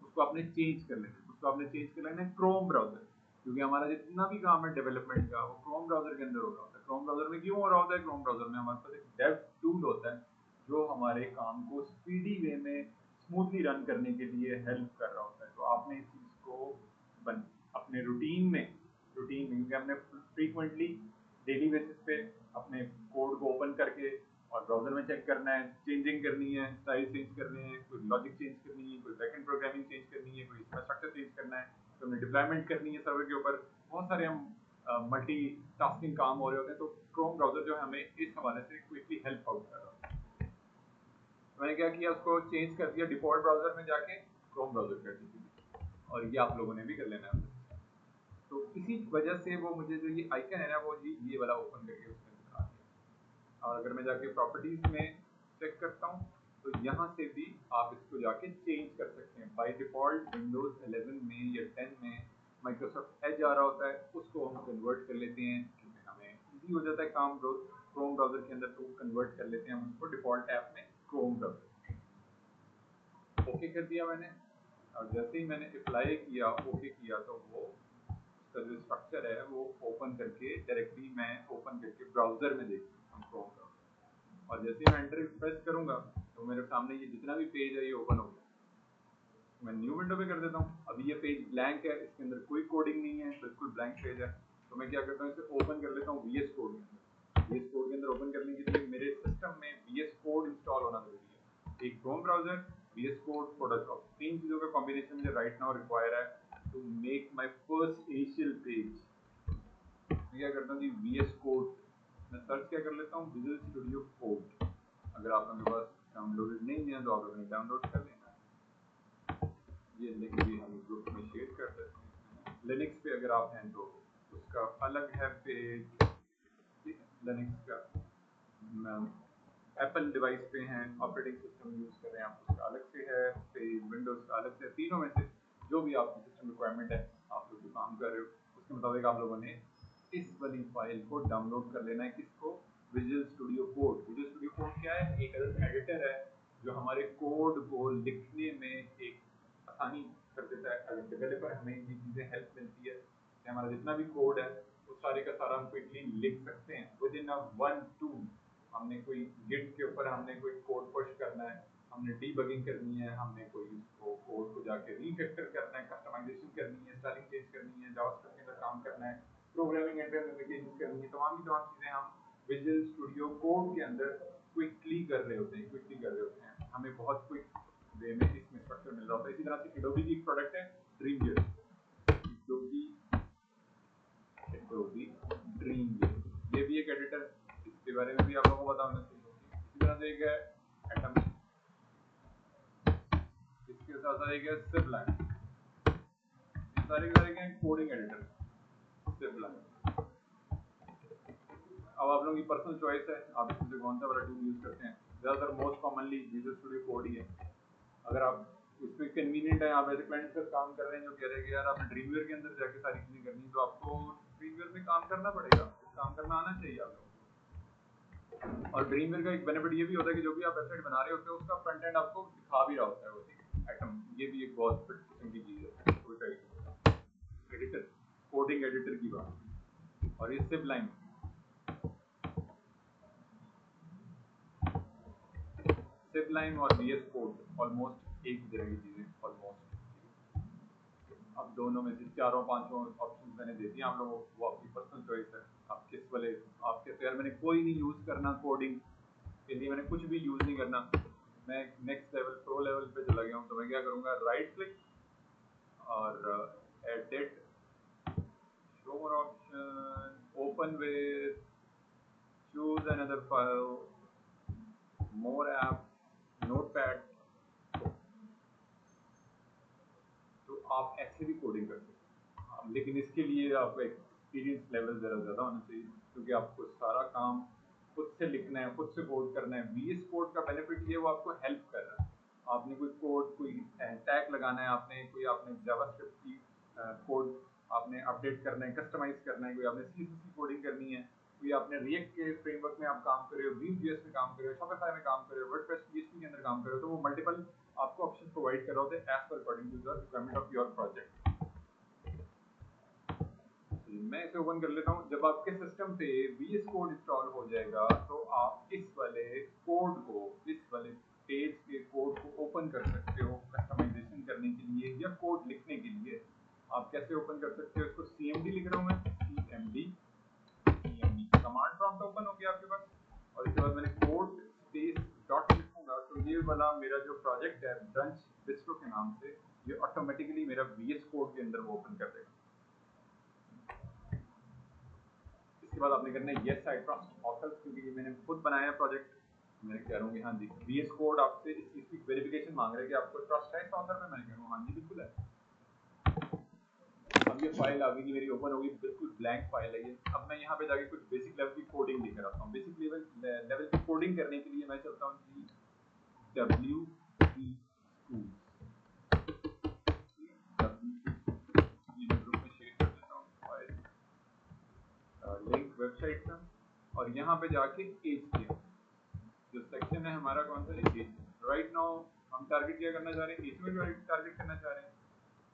उसको आपने चेंज कर लेना है, उसको आपने चेंज कर लेना है क्रोम ब्राउजर, क्योंकि हमारा जितना भी काम है डेवलपमेंट का वो क्रोम ब्राउजर के अंदर हो रहा होता है। क्रोम ब्राउजर में क्यों हो रहा होता है, क्रोम ब्राउजर में हमारे पास एक डेव टूल होता है जो हमारे काम को स्पीडी वे में स्मूथली रन करने के लिए हेल्प कर रहा होता है। तो आपने इस चीज़ को अपने रूटीन में क्योंकि हमने फ्रीक्वेंटली डेली बेसिस पे अपने कोड को ओपन करके और ब्राउजर में चेक करना है, चेंजिंग करनी है, स्टाइल चेंज करने हैं, कोई लॉजिक चेंज करनी है, कोई बैकएंड प्रोग्रामिंग चेंज करनी है, कोई इंफ्रास्ट्रक्चर चेंज करना है, तो हमने डिप्लॉयमेंट करनी है सर्वर के ऊपर, बहुत सारे हम मल्टी टास्किंग काम हो रहे होते हैं। तो क्रोम ब्राउजर जो है हमें इस हवाले से क्विकली हेल्प आउट कर रहा है। मैंने क्या किया, उसको चेंज कर दिया, डिफॉल्ट ब्राउजर में जाके क्रोम ब्राउजर कर दी, और ये आप लोगों ने भी कर लेना है। तो इसी वजह से वो मुझे जो ये आइकन है ना, वो ये वाला ओपन करके उसमें दिखा दिया। और अगर मैं जाके प्रॉपर्टीज में चेक करता हूँ तो यहाँ से भी आप इसको जाके चेंज कर सकते हैं। बाय डिफॉल्ट विंडोज 11 में या 10 में माइक्रोसॉफ्ट एज आ रहा होता है, उसको हम कन्वर्ट कर लेते हैं क्योंकि हमें इजी हो जाता है काम क्रोम ब्राउजर के अंदर, तो कन्वर्ट कर लेते हैं हम उसको डिफॉल्ट ऐप में क्रोम ब्राउजर। ओके कर दिया मैंने, और जैसे ही मैंने अप्लाई किया, ओके किया, तो वो उसका जो स्ट्रक्चर है वो ओपन करके डायरेक्टली मैं ओपन करके ब्राउजर में देख सकता हूँ क्रोम ब्राउजर। और जैसे ही मैं एंटर प्रेस करूंगा तो मेरे सामने ये जितना भी पेज है ये ओपन हो गया। मैं न्यू विंडो पे कर देता हूँ, अभी ये पेज ब्लैंक है, इसके अंदर कोई कोडिंग नहीं है, बिल्कुल ब्लैंक पेज है। तो मैं क्या करता हूँ, इसे ओपन कर लेता हूँ VS कोड के अंदर। VS कोड के अंदर ओपन करने के लिए मेरे सिस्टम में VS कोड इंस्टॉल होना जरूरी है। एक Chrome browser, VS code, Photoshop, तीन चीजों का कॉम्बिनेशन मुझे राइट नाउ रिक्वायर है to make my first initial page. मैं क्या करता हूँ जी, VS कोड, मैं सर्च क्या कर लेता हूँ, विजुअल स्टूडियो कोड, अगर आपके पास डाउनलोडेड नहीं है तो आप लोगों ने डाउनलोड कर लेना है। ये लिंक भी हम ग्रुप में शेयर कर देते हैं। लिनक्स पे अगर आप हैं तो उसका अलग है पेज, लिनक्स का। एप्पल डिवाइस पे हैं, ऑपरेटिंग सिस्टम यूज़ कर रहे हैं आप, उसका अलग से है पेज, विंडोज़ का अलग से। तीनों में से जो भी आपकी सिस्टम रिक्वायरमेंट है, आप लोग जो काम कर रहे हो उसके मुताबिक आप लोगों ने इस वाली फाइल को डाउनलोड कर लेना है। किसको? Visual Studio code. Visual Studio code क्या है? एक एडिटर है जो हमारे कोड को लिखने में एक आसानी कर देता है। अगर डेवलपर हमें ये चीज़ें हेल्प मिलती है कि हमारा जितना भी कोड है वो सारे का सारा हम क्विकली लिख सकते हैं विद इन अ 1-2। हमने कोई गिट के ऊपर हमने कोई कोड पुश करना है, हमने डीबगिंग करनी है, हमने कोई उसको कोड को जाके रीफैक्टर करना है, कस्टमाइजेशन करनी है, स्टाइलिंग चेंज करनी है, जावास्क्रिप्ट के अंदर काम करना है, प्रोग्रामिंग एंटर में चेंज करनी है, तमाम की तमाम चीज़ें हम विजुअल स्टूडियो कोड के अंदर क्विकली कर रहे होते हैं, हमें बहुत क्विक वे में इसमें स्ट्रक्चर मिल रहा होता है। इसी तरह से एडोबी की एक प्रोडक्ट है ड्रीमवीयर, एडोबी ड्रीमवीयर, ये भी एक एडिटर है, इसके बारे में भी आप लोगों को पता होना चाहिए। इसी तरह से एक है एटम, इसके साथ साथ एक है सिबलाइन, ये सारे के सारे कोडिंग एडिटर सिबलाइन। अब आप लोगों की पर्सनल चॉइस है, आप इसमें से कौन सा वाला टूल यूज़ करते हैं। ज़्यादातर most commonly Visual Studio Code ही है। अगर आप उसमें कन्वीनियंट है, आप एज ए क्लाइंट पर काम कर रहे हैं जो कह रहे हैं कि यार आपने ड्रीमवीयर के अंदर जाके सारी चीज़ें करनी, तो आपको ड्रीमवीयर में काम करना पड़ेगा, काम करना आना चाहिए आप लोगों को। और ड्रीमवीयर का एक बेनिफिट ये भी होता है कि जो भी आप वेबसाइट बना रहे होते हो उसका फ्रंट एंड आपको दिखा भी रहा होता है वो एटम। ये भी एक बहुत किस्म की चीज़ है एडिटर, कोडिंग एडिटर की बात। और ये सिबलाइन, सिबलाइन और VS कोड ऑलमोस्ट एक ही तरह की चीज़ें, ऑलमोस्ट। अब दोनों में से चारों पांचों ऑप्शन मैंने दे दिए आप लोगों को, वो आपकी पर्सनल चॉइस है। आप किस वाले, आपके तो यार मैंने कोई नहीं यूज़ करना कोडिंग के लिए, मैंने कुछ भी यूज़ नहीं करना, मैं नेक्स्ट लेवल प्रो लेवल पे चला गया हूँ, तो मैं क्या करूँगा, राइट क्लिक और edit, show more option, open with, choose another file, more app, notepad. तो आप ऐसे भी कोडिंग कर सकते हैं, लेकिन इसके लिए आपका एक्सपीरियंस लेवल ज़रा ज़्यादा होना चाहिए, क्योंकि आपको सारा काम खुद से लिखना है, खुद से कोड करना है। VS कोड का बेनिफिट ये, वो आपको हेल्प कर रहा है। आपने कोई कोड, कोई टैग लगाना है, आपने जावास्क्रिप्ट की कोड आपने अपडेट करना है, कस्टमाइज करना है, कोई आपने CSS की कोडिंग करनी है, कोई आपने रिएक्ट के फ्रेमवर्क में आप काम कर रहे हो, Vue.js में काम कर रहे हो, शॉपिफाई में काम कर रहे हो, वर्डप्रेस PHP के अंदर काम कर रहे हो, तो वो मल्टीपल आपको ऑप्शन प्रोवाइड कर रहा होता है एज पर according to the requirement of your project. मैं इसे ओपन कर लेता हूँ। जब आपके सिस्टम पे VS कोड इंस्टॉल हो जाएगा तो आप इस वाले कोड को, इस वाले पेज के कोड को ओपन कर सकते हो कस्टमाइजेशन करने के लिए या कोड लिखने के लिए। आप कैसे ओपन कर सकते हो? इसको CMD लिख रहा हूँ मैं, CMD, कमांड प्रॉम्प्ट ओपन हो गया आपके पास, और इसके बाद मैंने कोड स्पेस डॉट लिखूंगा तो ये वाला मेरा जो प्रोजेक्ट है ब्रंच बिस्ट्रो के नाम से, ये ऑटोमेटिकली मेरा VS कोड के अंदर वो ओपन कर देगा। इसके बाद आपने करना है येस आई ट्रस्ट ऑथर, क्योंकि ये मैंने खुद बनाया प्रोजेक्ट। मैं कह रहा हूँ कि हाँ जी, VS कोड आपसे इस चीज़ की वेरिफिकेशन मांग रहा है कि आपको ट्रस्ट है इस ऑथर पे। मैं कह रहा हूँ हाँ जी बिल्कुल है। अब ये फाइल आ गई मेरी, ओपन होगी, बिल्कुल ब्लैंक फाइल है ये। अब मैं यहाँ पे जाके कुछ बेसिक लेवल की कोडिंग लिख रहा हूँ। बेसिक लेवल की कोडिंग करने के लिए मैं चलता हूँ जी WP टूल्स, ग्रुप में शेयर कर देता हूँ फाइल, लिंक वेबसाइट का, और यहाँ पे जाके HTML जो सेक्शन है हमारा, कौन सा, HTML। राइट नाउ हम टारगेट क्या करना चाह रहे हैं, HTML टारगेट करना चाह रहे हैं,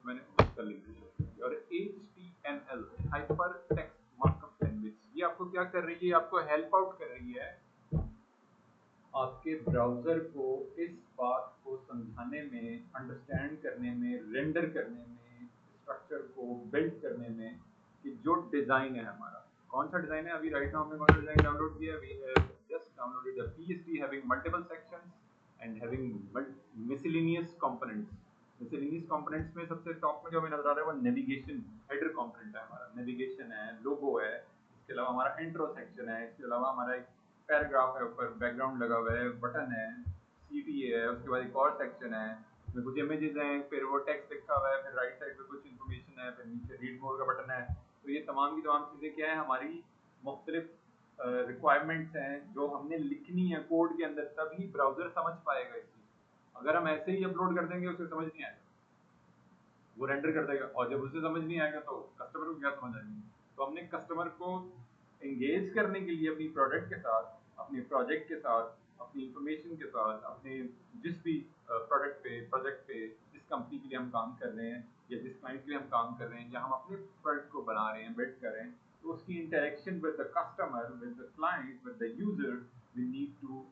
तो मैंने उसका लिंक दिया। और HTML hyper text markup language, ये आपको क्या कर रही है, आपको हेल्प आउट कर रही है आपके ब्राउजर को इस बात को समझाने में, अंडरस्टैंड करने में, रेंडर करने में, स्ट्रक्चर को बिल्ड करने में, कि जो डिजाइन है हमारा, कौन सा डिजाइन है। अभी राइट नाउ हमने कौन सा डिजाइन डाउनलोड किया है, we have just downloaded the PST having multiple sections and having miscellaneous components. Miscellaneous components में सबसे टॉप में जो हमें नजर आ रहा है वो नेविगेशन हेडर कंपोनेंट है हमारा, नेविगेशन है, लोगो है, इसके अलावा हमारा इंट्रो सेक्शन है, इसके अलावा हमारा एक पैराग्राफ है, ऊपर बैकग्राउंड लगा हुआ है, बटन है, CTA है, उसके बाद एक और सेक्शन है, उसमें कुछ इमेजेस हैं, फिर वो टेक्स्ट लिखा हुआ है, फिर राइट साइड पे कुछ इन्फॉर्मेशन है, फिर नीचे रीड मोर का बटन है। तो ये तमाम की तमाम चीज़ें क्या है, हमारी मुख्तलिफ रिक्वायरमेंट्स हैं जो हमने लिखनी है कोड के अंदर, तभी ब्राउज़र समझ पाएगा इस चीज़। अगर हम ऐसे ही अपलोड कर देंगे उसे समझ नहीं आएगा, वो रेंडर कर देगा, और जब उसे समझ नहीं आएगा तो कस्टमर को क्या समझ आएगी। तो हमने कस्टमर को एंगेज करने के लिए अपनी प्रोडक्ट के साथ, अपने प्रोजेक्ट के साथ, अपनी इंफॉर्मेशन के साथ, अपने जिस भी प्रोडक्ट पे, प्रोजेक्ट पे, जिस कंपनी के लिए हम काम कर रहे हैं या जिस क्लाइंट के लिए हम काम कर रहे हैं या हम अपने प्रोडक्ट को बना रहे हैं, बिल्ड कर रहे हैं, तो उसकी interaction with the customer, with the client, with the user, we need to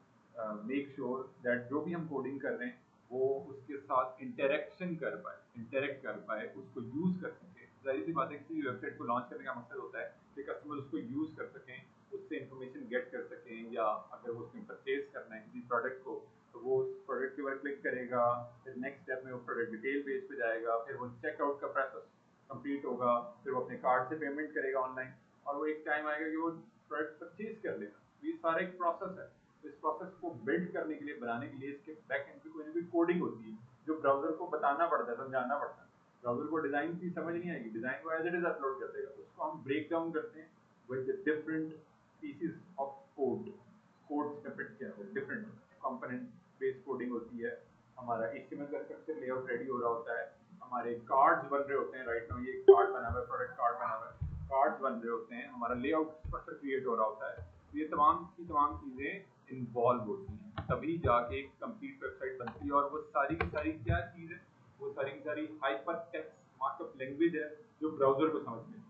make sure that जो भी हम कोडिंग कर रहे हैं वो उसके साथ इंटरेक्शन कर पाए, इंटरेक्ट कर पाए, उसको यूज़ कर सके। जाहिर सी बात है, किसी वेबसाइट को लॉन्च करने का मकसद होता है कि कस्टमर उसको यूज़ कर सकें, उससे इंफॉर्मेशन गेट कर सकें, या अगर वो उसमें परचेज करना है किसी प्रोडक्ट को तो वो उस प्रोडक्ट के ऊपर क्लिक करेगा, फिर नेक्स्ट स्टेप में वो प्रोडक्ट डिटेल पेज पे जाएगा, फिर वो चेकआउट का प्रोसेस कंप्लीट होगा, फिर वो अपने कार्ड से पेमेंट करेगा ऑनलाइन, और वो एक टाइम आएगा कि वो प्रोडक्ट परचेज कर लेगा। तो ये सारा एक प्रोसेस है। इस प्रोसेस को बिल्ड करने के लिए, बनाने के लिए इसके बैक एंड पे कोई ना कोई कोडिंग होती है जो ब्राउजर को बताना पड़ता है, समझाना पड़ता है। ब्राउजर को डिजाइन की समझ नहीं आएगी, डिजाइन को एज इट इज अपलोड कर देगा, उसको हम ब्रेक डाउन करते हैं with different pieces of code. Code snippet क्या है, डिफरेंट कंपोनेंट बेस्ड कोडिंग होती है। हमारा HTML का स्ट्रक्चर लेआउट रेडी हो रहा होता है, हमारे कार्ड्स बन रहे होते हैं, राइट नाउ ये कार्ड बना हुआ है, प्रोडक्ट कार्ड बना हुआ है, कार्ड्स बन रहे होते हैं, हमारा लेआउट स्ट्रक्चर क्रिएट हो रहा होता है। तो ये तमाम की तमाम चीज़ें इन्वॉल्व होती हैं, तभी जाके एक कंप्लीट वेबसाइट बनती है। और वो सारी की सारी क्या चीज़ है, वो सारी की सारी हाइपर टेक्स्ट मार्कअप लैंग्वेज है जो ब्राउजर को समझ में।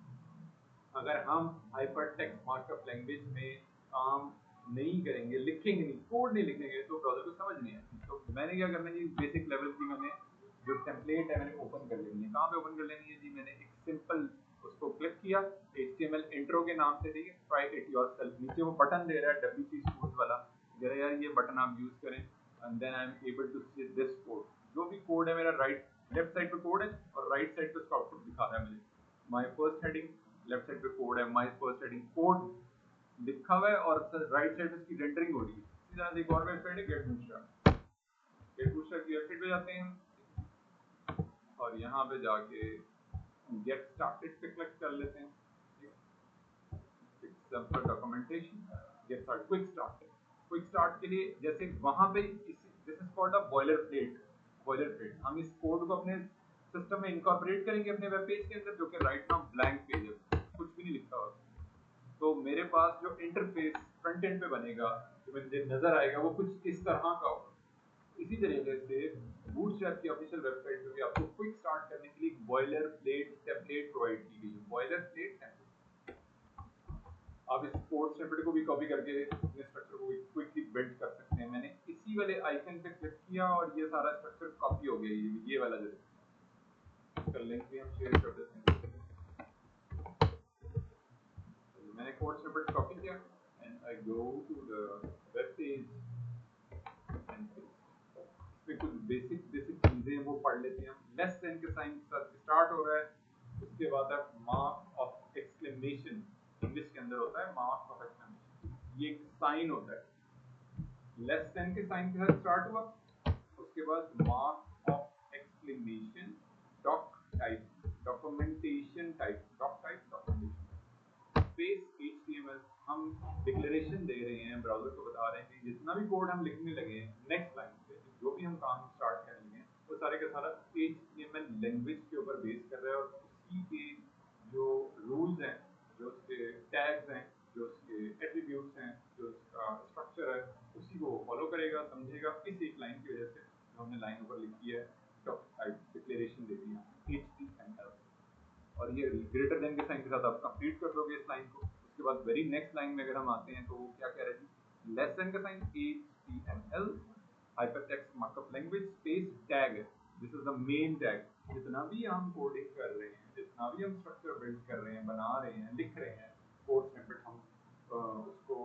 अगर हम हाइपर टेक्स्ट मार्कअप लैंग्वेज में काम नहीं करेंगे, लिखेंगे नहीं, कोड नहीं लिखेंगे, तो ब्राउजर को समझ नहीं आएगी। तो मैंने क्या करना है जी, बेसिक लेवल की मैंने जो टेम्पलेट है मैंने ओपन कर लेनी है। कहाँ पे ओपन कर लेनी है जी, मैंने एक सिंपल उसको क्लिक किया, HTML इंट्रो के नाम से, ठीक है, ट्राई इट योरसेल्फ, नीचे वो बटन दे रहा है WC स्कूल वाला, कह रहा है यार ये बटन आप यूज करें, and then I am able to see this code. जो भी कोड है मेरा राइट लेफ्ट साइड पे कोड है, और राइट साइड पे उसका आउटपुट दिखा रहा है मुझे। My first heading, left side पे कोड है, माय फर्स्ट हेडिंग कोड लिखा हुआ है, और राइट साइड पे इसकी रेंडरिंग हो रही है। इसी तरह से एक और वेबसाइट है गेट बूटस्ट्रैप। गेट बूटस्ट्रैप की वेबसाइट पे जाते हैं और यहाँ पे जाके गेट स्टार्टेड पे क्लिक कर लेते हैं। Documentation, get start, quick start. Quick start के लिए जैसे वहां पे this is called a boiler plate. Boiler plate, हम इस कोड को अपने सिस्टम में इनकॉर्पोरेट करेंगे अपने वेब पेज के अंदर, जो कि राइट नाउ ब्लैंक पेज है, कुछ भी नहीं लिखा हुआ। तो मेरे पास जो इंटरफेस फ्रंट एंड पे बनेगा, जो मुझे नजर आएगा, वो कुछ इस तरह का होगा। इसी तरीके से बूटस्ट्रैप की ऑफिशियल वेबसाइट पे भी आपको क्विक स्टार्ट करने के लिए बॉयलर प्लेट टेम्पलेट प्रोवाइड की गई है। बॉयलर प्लेट टेम्पलेट, आप इस कोड स्निपेट को भी कॉपी करके अपने स्ट्रक्चर को क्विकली बिल्ड कर सकते हैं। मैंने इसी वाले आइकन पे क्लिक किया और ये सारा स्ट्रक्चर कॉपी हो गया, ये वाला जो इसका लिंक भी हम शेयर कर देते हैं। मैंने कोड स्निपेट कॉपी किया and I go to the web page and इसमें कुछ बेसिक बेसिक चीजें वो पढ़ लेते हैं हम। लेस देन के साइन के साथ स्टार्ट हो रहा है, उसके बाद अब मार्क ऑफ एक्सक्लेमेशन इंग्लिश के अंदर होता है, मार्क ऑफ एक्सक्लेमेशन, ये एक साइन होता है। लेस देन के साइन के साथ स्टार्ट हुआ, उसके बाद mark of exclamation, doc type, documentation type, doc type, documentation, space HTML। हम डिक्लेरेशन दे रहे हैं, ब्राउजर को बता रहे हैं कि जितना भी कोड हम लिखने लगे हैं नेक्स्ट लाइन पे, जो भी हम काम स्टार्ट करने लगे वो सारे का सारा HTML लैंग्वेज के ऊपर बेस कर रहा है, और उसी के जो रूल्स हैं, जो उसके टैग्स हैं, जो उसके एट्रीब्यूट्स हैं, जो उसका स्ट्रक्चर है, उसी को फॉलो करेगा, समझेगा। इस एक लाइन की वजह से जो हमने लाइन ऊपर लिखी है, डिक्लेरेशन दे दी है HTML, और ये ग्रेटर देन के साइन के साथ आप कंप्लीट कर दोगे इस लाइन को। उसके बाद वेरी नेक्स्ट लाइन में अगर हम आते हैं तो वो क्या कह रहे हैं, लेस देन का sign, HTML hypertext markup language space tag, this is the main tag. जितना भी हम कोडिंग कर रहे हैं, जितना भी हम स्ट्रक्चर बिल्ड कर रहे हैं, बना रहे हैं, लिख रहे हैं, कोड स्निपेट हम उसको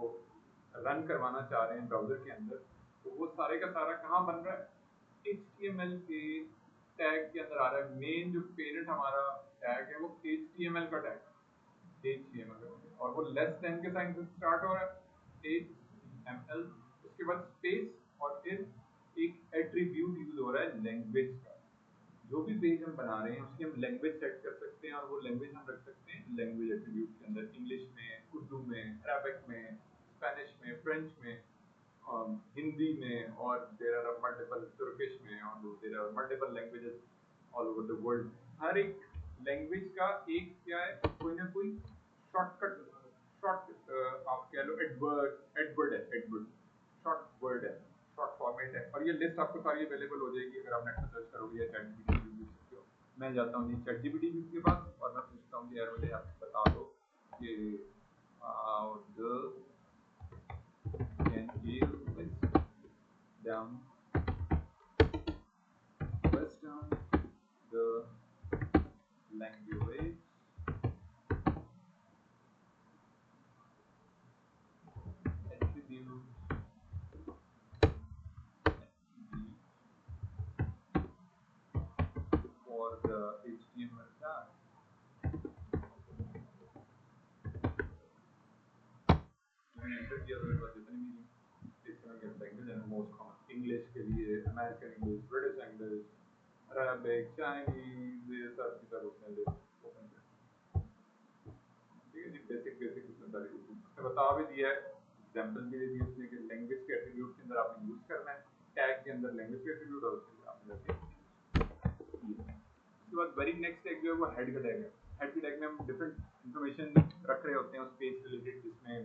रन करवाना चाह रहे हैं ब्राउजर के अंदर, तो वो सारे का सारा कहाँ बन रहा है, HTML के टैग के अंदर आ रहा है। मेन जो पेरेंट हमारा टैग है वो HTML का टैग, HTML, और वो लेस देन के साइन से स्टार्ट हो रहा है, ml, उसके बाद स्पेस, और फिर एक एट्रीब्यूट यूज हो रहा है लैंग्वेज का। जो भी पेज हम बना रहे हैं उसकी हम लैंग्वेज सेट कर सकते हैं, और वो लैंग्वेज हम रख सकते हैं लैंग्वेज एट्रीब्यूट के अंदर, इंग्लिश में, उर्दू में, अरबिक में, स्पेनिश में, फ्रेंच में, हिंदी में, और देयर आर मल्टीपल तुर्किश में, और there are multiple languages all over the world. हर एक लैंग्वेज का एक क्या है, कोई ना कोई शॉर्टकट, शॉर्ट आप कह लो एडवर्ड, एडवर्ड है, एडवर्ड शॉर्ट वर्ड है, शॉर्ट फॉर्मेट है। और ये लिस्ट आपको सारी अवेलेबल हो जाएगी अगर आप नेट पर सर्च करोगे या चैट जीपीटी यूज करते हो। मैं जाता हूँ जी चैट जीपीटी के पास और मैं पूछता हूँ कि यार मुझे आप बता दो कि how the can you down list down the language attribute for the HTML tag. मैंने एंटर किया तो मेरे पास जितनी भी इस तरह के लैंग्वेज हैं मोस्ट कॉमन, इंग्लिश के लिए American English, British English, Arabic, Chinese, ये सब की सब उसने लिस्ट ओपन कर, ठीक है जी। बेसिक बेसिक उसने सारी उसने बता भी दिया है, एग्जांपल भी दे दी उसने कि लैंग्वेज के एट्रीब्यूट के अंदर आपने यूज करना है, टैग के अंदर लैंग्वेज के एट्रीब्यूट, और उसके आपने उसके बाद वेरी नेक्स्ट टैग जो है वो हेड का टैग है। हेड के टैग में हम डिफरेंट इंफॉर्मेशन रख रहे होते हैं उस पेज से रिलेटेड, जिसमें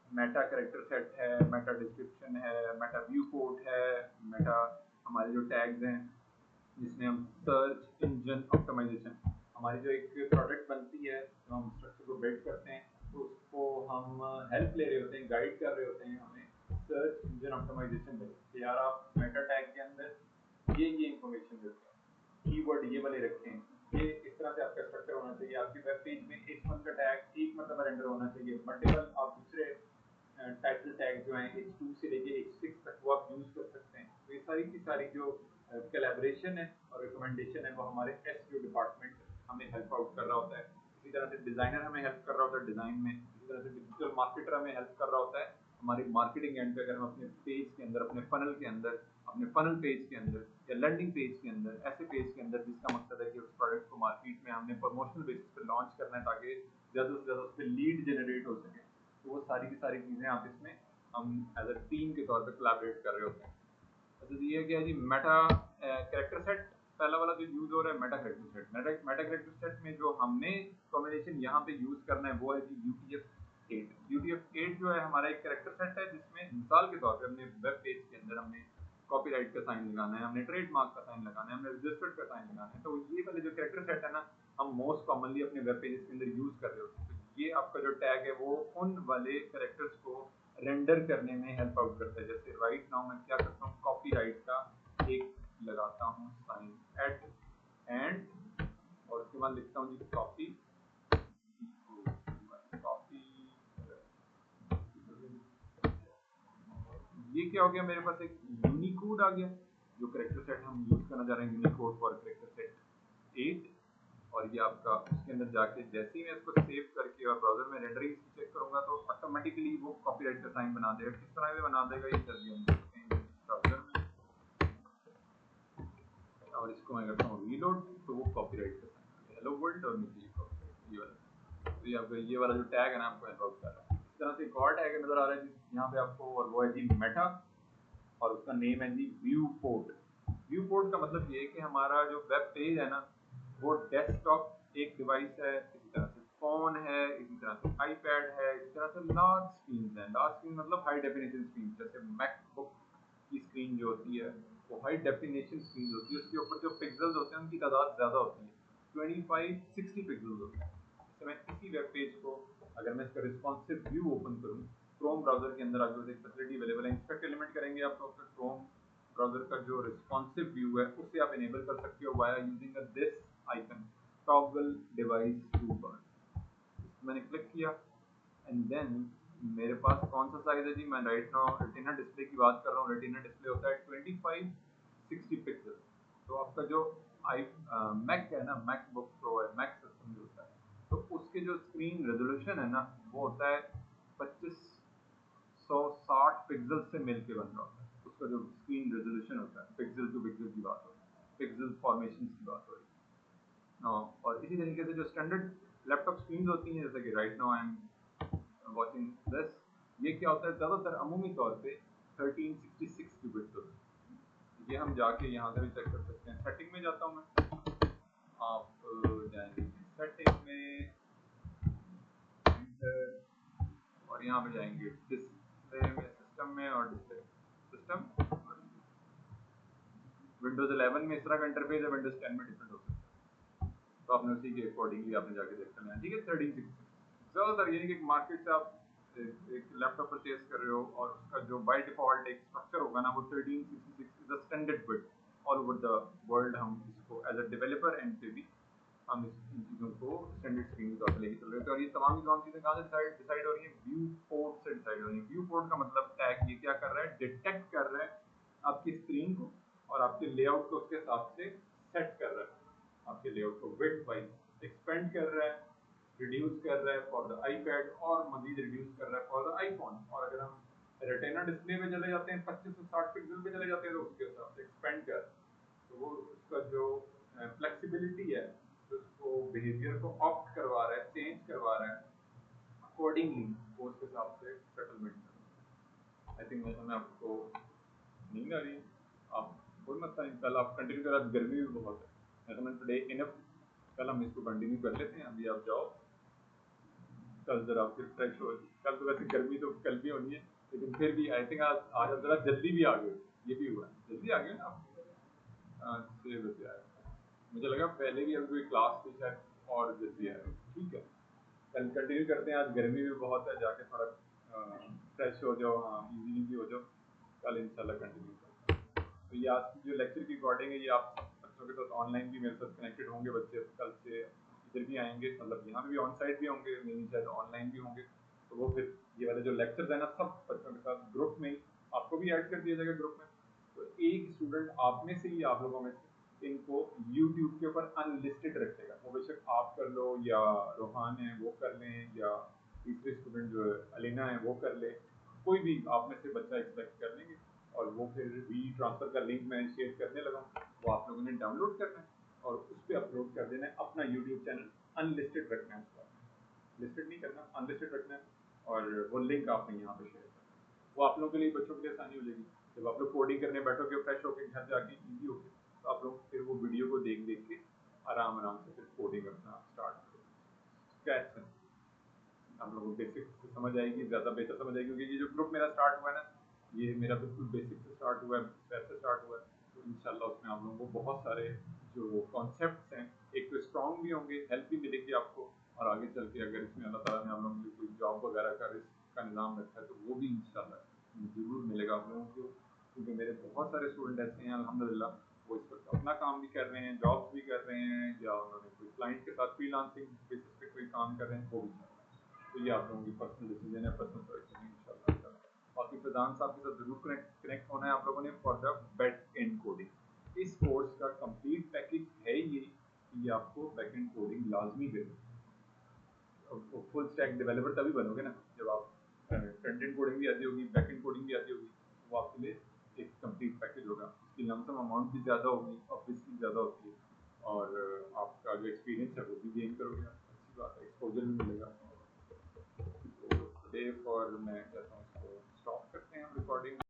मेटा कैरेक्टर सेट है, मेटा डिस्क्रिप्शन है, मेटा व्यू पोर्ट है, मेटा हमारे जो टैग्स हैं, जिसमें हम सर्च इंजन ऑप्टिमाइजेशन, हमारी जो एक प्रोडक्ट बनती है जो हम स्ट्रक्चर को बिल्ड करते हैं, तो उसको हम हेल्प ले रहे होते हैं, गाइड कर रहे होते हैं हमें सर्च इंजन ऑप्टिमाइजेशन में कि यार आप मेटा टैग के अंदर ये इंफॉर्मेशन देते हैं, कीवर्ड ये वाले रखें, ये इस तरह से आपका स्ट्रक्चर होना चाहिए, आपकी वेब पेज में H1 का टैग एक मतलब रेंडर होना चाहिए, मल्टीपल आप दूसरे टाइटल टैग जो हैं H2 से लेके H6 तक वो आप यूज कर सकते हैं। तो ये सारी की सारी जो कोलैबोरेशन है और रिकमेंडेशन है वो हमारे एसईओ डिपार्टमेंट हमें हेल्प आउट कर रहा होता है। इसी तरह से डिजाइनर हमें हेल्प कर रहा होता है डिजाइन में, इसी तरह से डिजिटल मार्केटर हमें हेल्प कर रहा होता है हमारी मार्केटिंग एंड पे। अगर हम अपने पेज के अंदर, अपने फनल के अंदर, अपने फनल पेज के अंदर या लैंडिंग पेज के अंदर, ऐसे पेज के अंदर जिसका मकसद है कि उस प्रोडक्ट को मार्केट में हमने प्रमोशनल बेसिस पे लॉन्च करना है ताकि ज़्यादा से ज़्यादा उस पर लीड जनरेट हो सके, तो वो सारी की सारी चीज़ें आप इसमें हम एज अ टीम के तौर पर कोलैबोरेट कर रहे होते हैं। अच्छा ये क्या है जी, मेटा कैरेक्टर सेट पहला वाला जो यूज हो रहा है Meta character set. Meta character set में जो हमने कॉम्बिनेशन यहाँ पे यूज करना है वो है जी UTF-8। UTF-8 जो है हमारा एक कैरेक्टर सेट है जिसमें मिसाल के तौर पे हमने वेब पेज के अंदर हमने कॉपीराइट का साइन लगाना है, हमने ट्रेडमार्क का साइन लगाना है, हमने रजिस्टर्ड का साइन लगाना है, तो ये वाले जो कैरेक्टर सेट है ना हम मोस्ट कॉमनली अपने वेब पेजेस के अंदर यूज कर रहे होते हैं। तो ये आपका जो टैग है वो उन वाले कैरेक्टर्स को रेंडर करने में हेल्प आउट करता है। जैसे राइट नाउ मैं क्या करता हूँ, कॉपीराइट का एक लगाता हूँ साइन एट एंड, और उसके बाद लिखता हूँ जी कॉपी, कॉपी। ये क्या हो गया, मेरे पास एक यूनिकोड आ गया जो कैरेक्टर सेट हम यूज करना चाह रहे हैं, यूनिकोड फॉर कैरेक्टर सेट 8। और ये आपका उसके अंदर जाके जैसे ही मैं इसको सेव करके और ब्राउजर में रेंडरिंग चेक करूंगा तो ऑटोमेटिकली वो कॉपीराइट का साइन बना देगा। किस तरह से बना देगा ये जल्दी हम देखते हैं ब्राउजर में, और इसको मैं करता हूँ रीलोड, तो वो कॉपीराइट का साइन हेलो वर्ल्ड, और नीचे ये कॉपीराइट ये वाला, तो ये आपका ये वाला जो टैग है ना आपको हेल्प आउट कर रहा है। इस तरह से एक और टैग नजर आ रहा है यहाँ पे आपको, और वो है जी मेटा, और उसका नेम है जी व्यू पोर्ट। व्यू पोर्ट का मतलब ये है कि हमारा जो वेब पेज है ना वो डेस्कटॉप एक डिवाइस है, इसी तरह से फोन है, इसी तरह से आईपैड है, इसी तरह से लार्ज स्क्रीन है। लार्ज स्क्रीन मतलब हाई डेफिनेशन स्क्रीन, जैसे मैकबुक की स्क्रीन जो होती है वो हाई डेफिनेशन स्क्रीन होती है, उसके ऊपर जो पिक्सल्स होते हैं उनकी तादाद ज़्यादा होती है, 25-60 पिक्सल्स होते हैं। जैसे मैं इसी वेब पेज को अगर मैं इसका रिस्पॉन्सिव व्यू ओपन करूँ क्रोम ब्राउजर के अंदर, आगे एक फैसिलिटी अवेलेबल है, इंस्पेक्ट एलिमेंट करेंगे आप तो क्रोम ब्राउजर का जो रिस्पॉन्सिव व्यू है उससे आप इनेबल कर सकते हो via using this icon toggle device toolbar. मैंने क्लिक किया एंड देन मेरे पास कौन सा साइज है जी, मैं राइट नाउ रेटिना डिस्प्ले की बात कर रहा हूँ। रेटिना डिस्प्ले होता है 25-60 पिक्सल। तो आपका जो आई मैक है ना, मैकबुक प्रो है, मैक सिस्टम जो होता है, तो उसके जो स्क्रीन रेजोल्यूशन है ना वो होता है 25 160 पिक्सल से मिलके बन रहा होता है। उसका जो स्क्रीन रेजोल्यूशन होता है, पिक्सल टू पिक्सल की बात हो रही है, पिक्सल फॉर्मेशन की बात हो रही है। और इसी तरीके से जो स्टैंडर्ड लैपटॉप स्क्रीन होती हैं, जैसे कि right now I am watching this, ये क्या होता है ज़्यादातर अमूमी तौर पे 1366 क्यूबिट्स होते हैं। ये हम जाके यहाँ से भी चेक कर सकते हैं। सेटिंग में जाता हूँ मैं, आप जाएंगे सेटिंग में, और यहाँ पे जाएंगे डिस्प्ले में, सिस्टम में, और डिस्प्ले सिस्टम। विंडोज 11 में इस तरह का इंटरफेस है, विंडोज 10 में डिफरेंट हो सकता है, तो आपने उसी के अकॉर्डिंगली आपने जाके देख लेना है। ठीक है, 1360 ज़्यादातर ये है कि मार्केट से आप एक लैपटॉप परचेज कर रहे हो और उसका जो बाय डिफॉल्ट एक स्ट्रक्चर होगा ना, वो 1366 is the standard bit all over the world. हम इसको एज अ डेवलपर एंड पे भी हम इन चीज़ों को स्टैंडर्ड स्क्रीन के तौर पर लेके चल रहे थे। और ये तमाम की तमाम चीज़ें कहाँ से डिसाइड हो रही हैं? व्यू पोर्ट से डिसाइड हो रही हैं। व्यू पोर्ट का मतलब टैग ये क्या कर रहा है? डिटेक्ट कर रहा है आपकी स्क्रीन को और आपके लेआउट को उसके हिसाब से सेट कर रहा है। आपके लेआउट को विड्थ वाइज एक्सपेंड कर रहा है, रिड्यूस कर रहा है फॉर द आईपैड, और मजीद रिड्यूस कर रहा है फॉर द आईफोन। और अगर हम रेटिना डिस्प्ले में चले जाते हैं, 25 से 60 पिक्सल पे चले जाते हैं, तो उसके हिसाब से एक्सपेंड कर, तो वो उसका जो फ्लेक्सिबिलिटी है, उसको बिहेवियर को ऑप्ट करवा रहा है, चेंज करवा रहा है अकॉर्डिंगली, वो उसके हिसाब से सेटलमेंट कर। आई थिंक मैं आपको नींद आ रही है, आप कोई मत नहीं, कल आप कंटिन्यू करा, गर्मी भी बहुत है। ऐसा मैं टुडे इनफ, कल हम इसको कंटिन्यू कर लेते हैं। अभी आप जाओ, कल जरा फिर फ्रेश हो। कल तो वैसे गर्मी तो कल भी होनी है, लेकिन फिर भी आई थिंक आज आज आप जरा जल्दी भी आ गए, ये भी हुआ है, जल्दी आ गए ना आप। 6 बजे आए, मुझे लगा पहले भी अभी कोई क्लास थी शायद और जल्दी आए। ठीक है, कल कंटिन्यू करते हैं। आज गर्मी भी बहुत है, जाके थोड़ा फ्रेश हो जाओ, हाँ इजीली भी हो जाओ, कल इंशाल्लाह कंटिन्यू करते हैं। तो ये आज की जो लेक्चर की रिकॉर्डिंग है, ये आप बच्चों के साथ ऑनलाइन भी मेरे साथ कनेक्टेड होंगे। बच्चे कल से इधर भी आएंगे, मतलब यहाँ भी ऑन साइड भी होंगे, मेरी शायद ऑनलाइन भी होंगे। तो वो फिर ये वाले जो लेक्चर्स है ना, सब बच्चों के साथ ग्रुप में ही, आपको भी ऐड कर दिया जाएगा ग्रुप में। तो एक स्टूडेंट आप में से ही, आप लोगों में से, इनको यूट्यूब के ऊपर अनलिस्टेड रखेगा। वो बेशक आप कर लो, या रोहान है वो कर लें, या तीसरे स्टूडेंट जो अलीना है वो कर ले, कोई भी आप में से बच्चा एक सेलेक्ट कर लेंगे, और वो फिर वी ट्रांसफर का लिंक मैं शेयर करने लगा हूँ। वो आप लोगों ने डाउनलोड करना है और उस पर अपलोड कर देना है अपना यूट्यूब चैनल। अनलिस्टेड रखना है उसका, लिस्टेड नहीं करना, अनलिस्टेड रखना है। और वो लिंक आपने यहाँ पे शेयर करना है। वो आप लोगों के लिए, बच्चों के लिए आसानी हो जाएगी। जब आप लोग कोडिंग करने बैठोगे फ्रेश होकर घर जाके, ईजी होके, तो आप लोग फिर वो वीडियो को देख देख के आराम आराम से फिर कोडिंग अपना स्टार्ट करो। स्क्रैच से आप लोगों को बेसिक से समझ आएगी, ज़्यादा बेहतर समझ आएगी, क्योंकि ये जो ग्रुप मेरा स्टार्ट हुआ है ना, ये मेरा बिल्कुल बेसिक से स्टार्ट हुआ है, वैसे स्टार्ट हुआ है। तो इंशाल्लाह उसमें आप लोगों को बहुत सारे जो कॉन्सेप्ट्स हैं, एक तो स्ट्रॉन्ग भी होंगे, हेल्प भी मिलेगी आपको, और आगे चल के अगर इसमें अल्लाह ताला ने आप लोगों के लिए कोई जॉब वगैरह का रिस्क का निज़ाम रखा है, तो वो भी इंशाल्लाह ज़रूर मिलेगा आप लोगों को। क्योंकि मेरे बहुत सारे स्टूडेंट ऐसे हैं अल्हम्दुलिल्लाह, वो इस वक्त अपना काम भी कर रहे हैं, जॉब्स भी कर रहे हैं, या उन्होंने कोई क्लाइंट के साथ फ्रीलांसिंग बेसिस पे कोई काम कर रहे हैं, वो भी कर रहे हैं। तो ये आप लोगों की पर्सनल डिसीजन है, पर्सनल चॉइस है इंशाल्लाह। बाकी प्रधान साहब के साथ जरूर कनेक्ट होना है आप लोगों ने for the back and coding. इस कोर्स का कंप्लीट पैकेज है ये आपको बैक एंड कोडिंग लाजमी दे। फुल स्टैक डेवलपर तभी बनोगे ना जब आप फ्रंट एंड कोडिंग भी आती होगी, बैक एंड कोडिंग भी आती होगी, वो आपके लिए एक कंप्लीट पैकेज होगा। उसकी लमसम अमाउंट भी ज़्यादा होगी, ऑफिस भी ज़्यादा होती है, और आपका जो एक्सपीरियंस है वो भी गेन करोगे आप। अच्छी बात है, एक्सपोजर भी मिलेगा। तो डे फॉर मैं कहता हूँ इसको स्टॉप करते हैं हम रिकॉर्डिंग।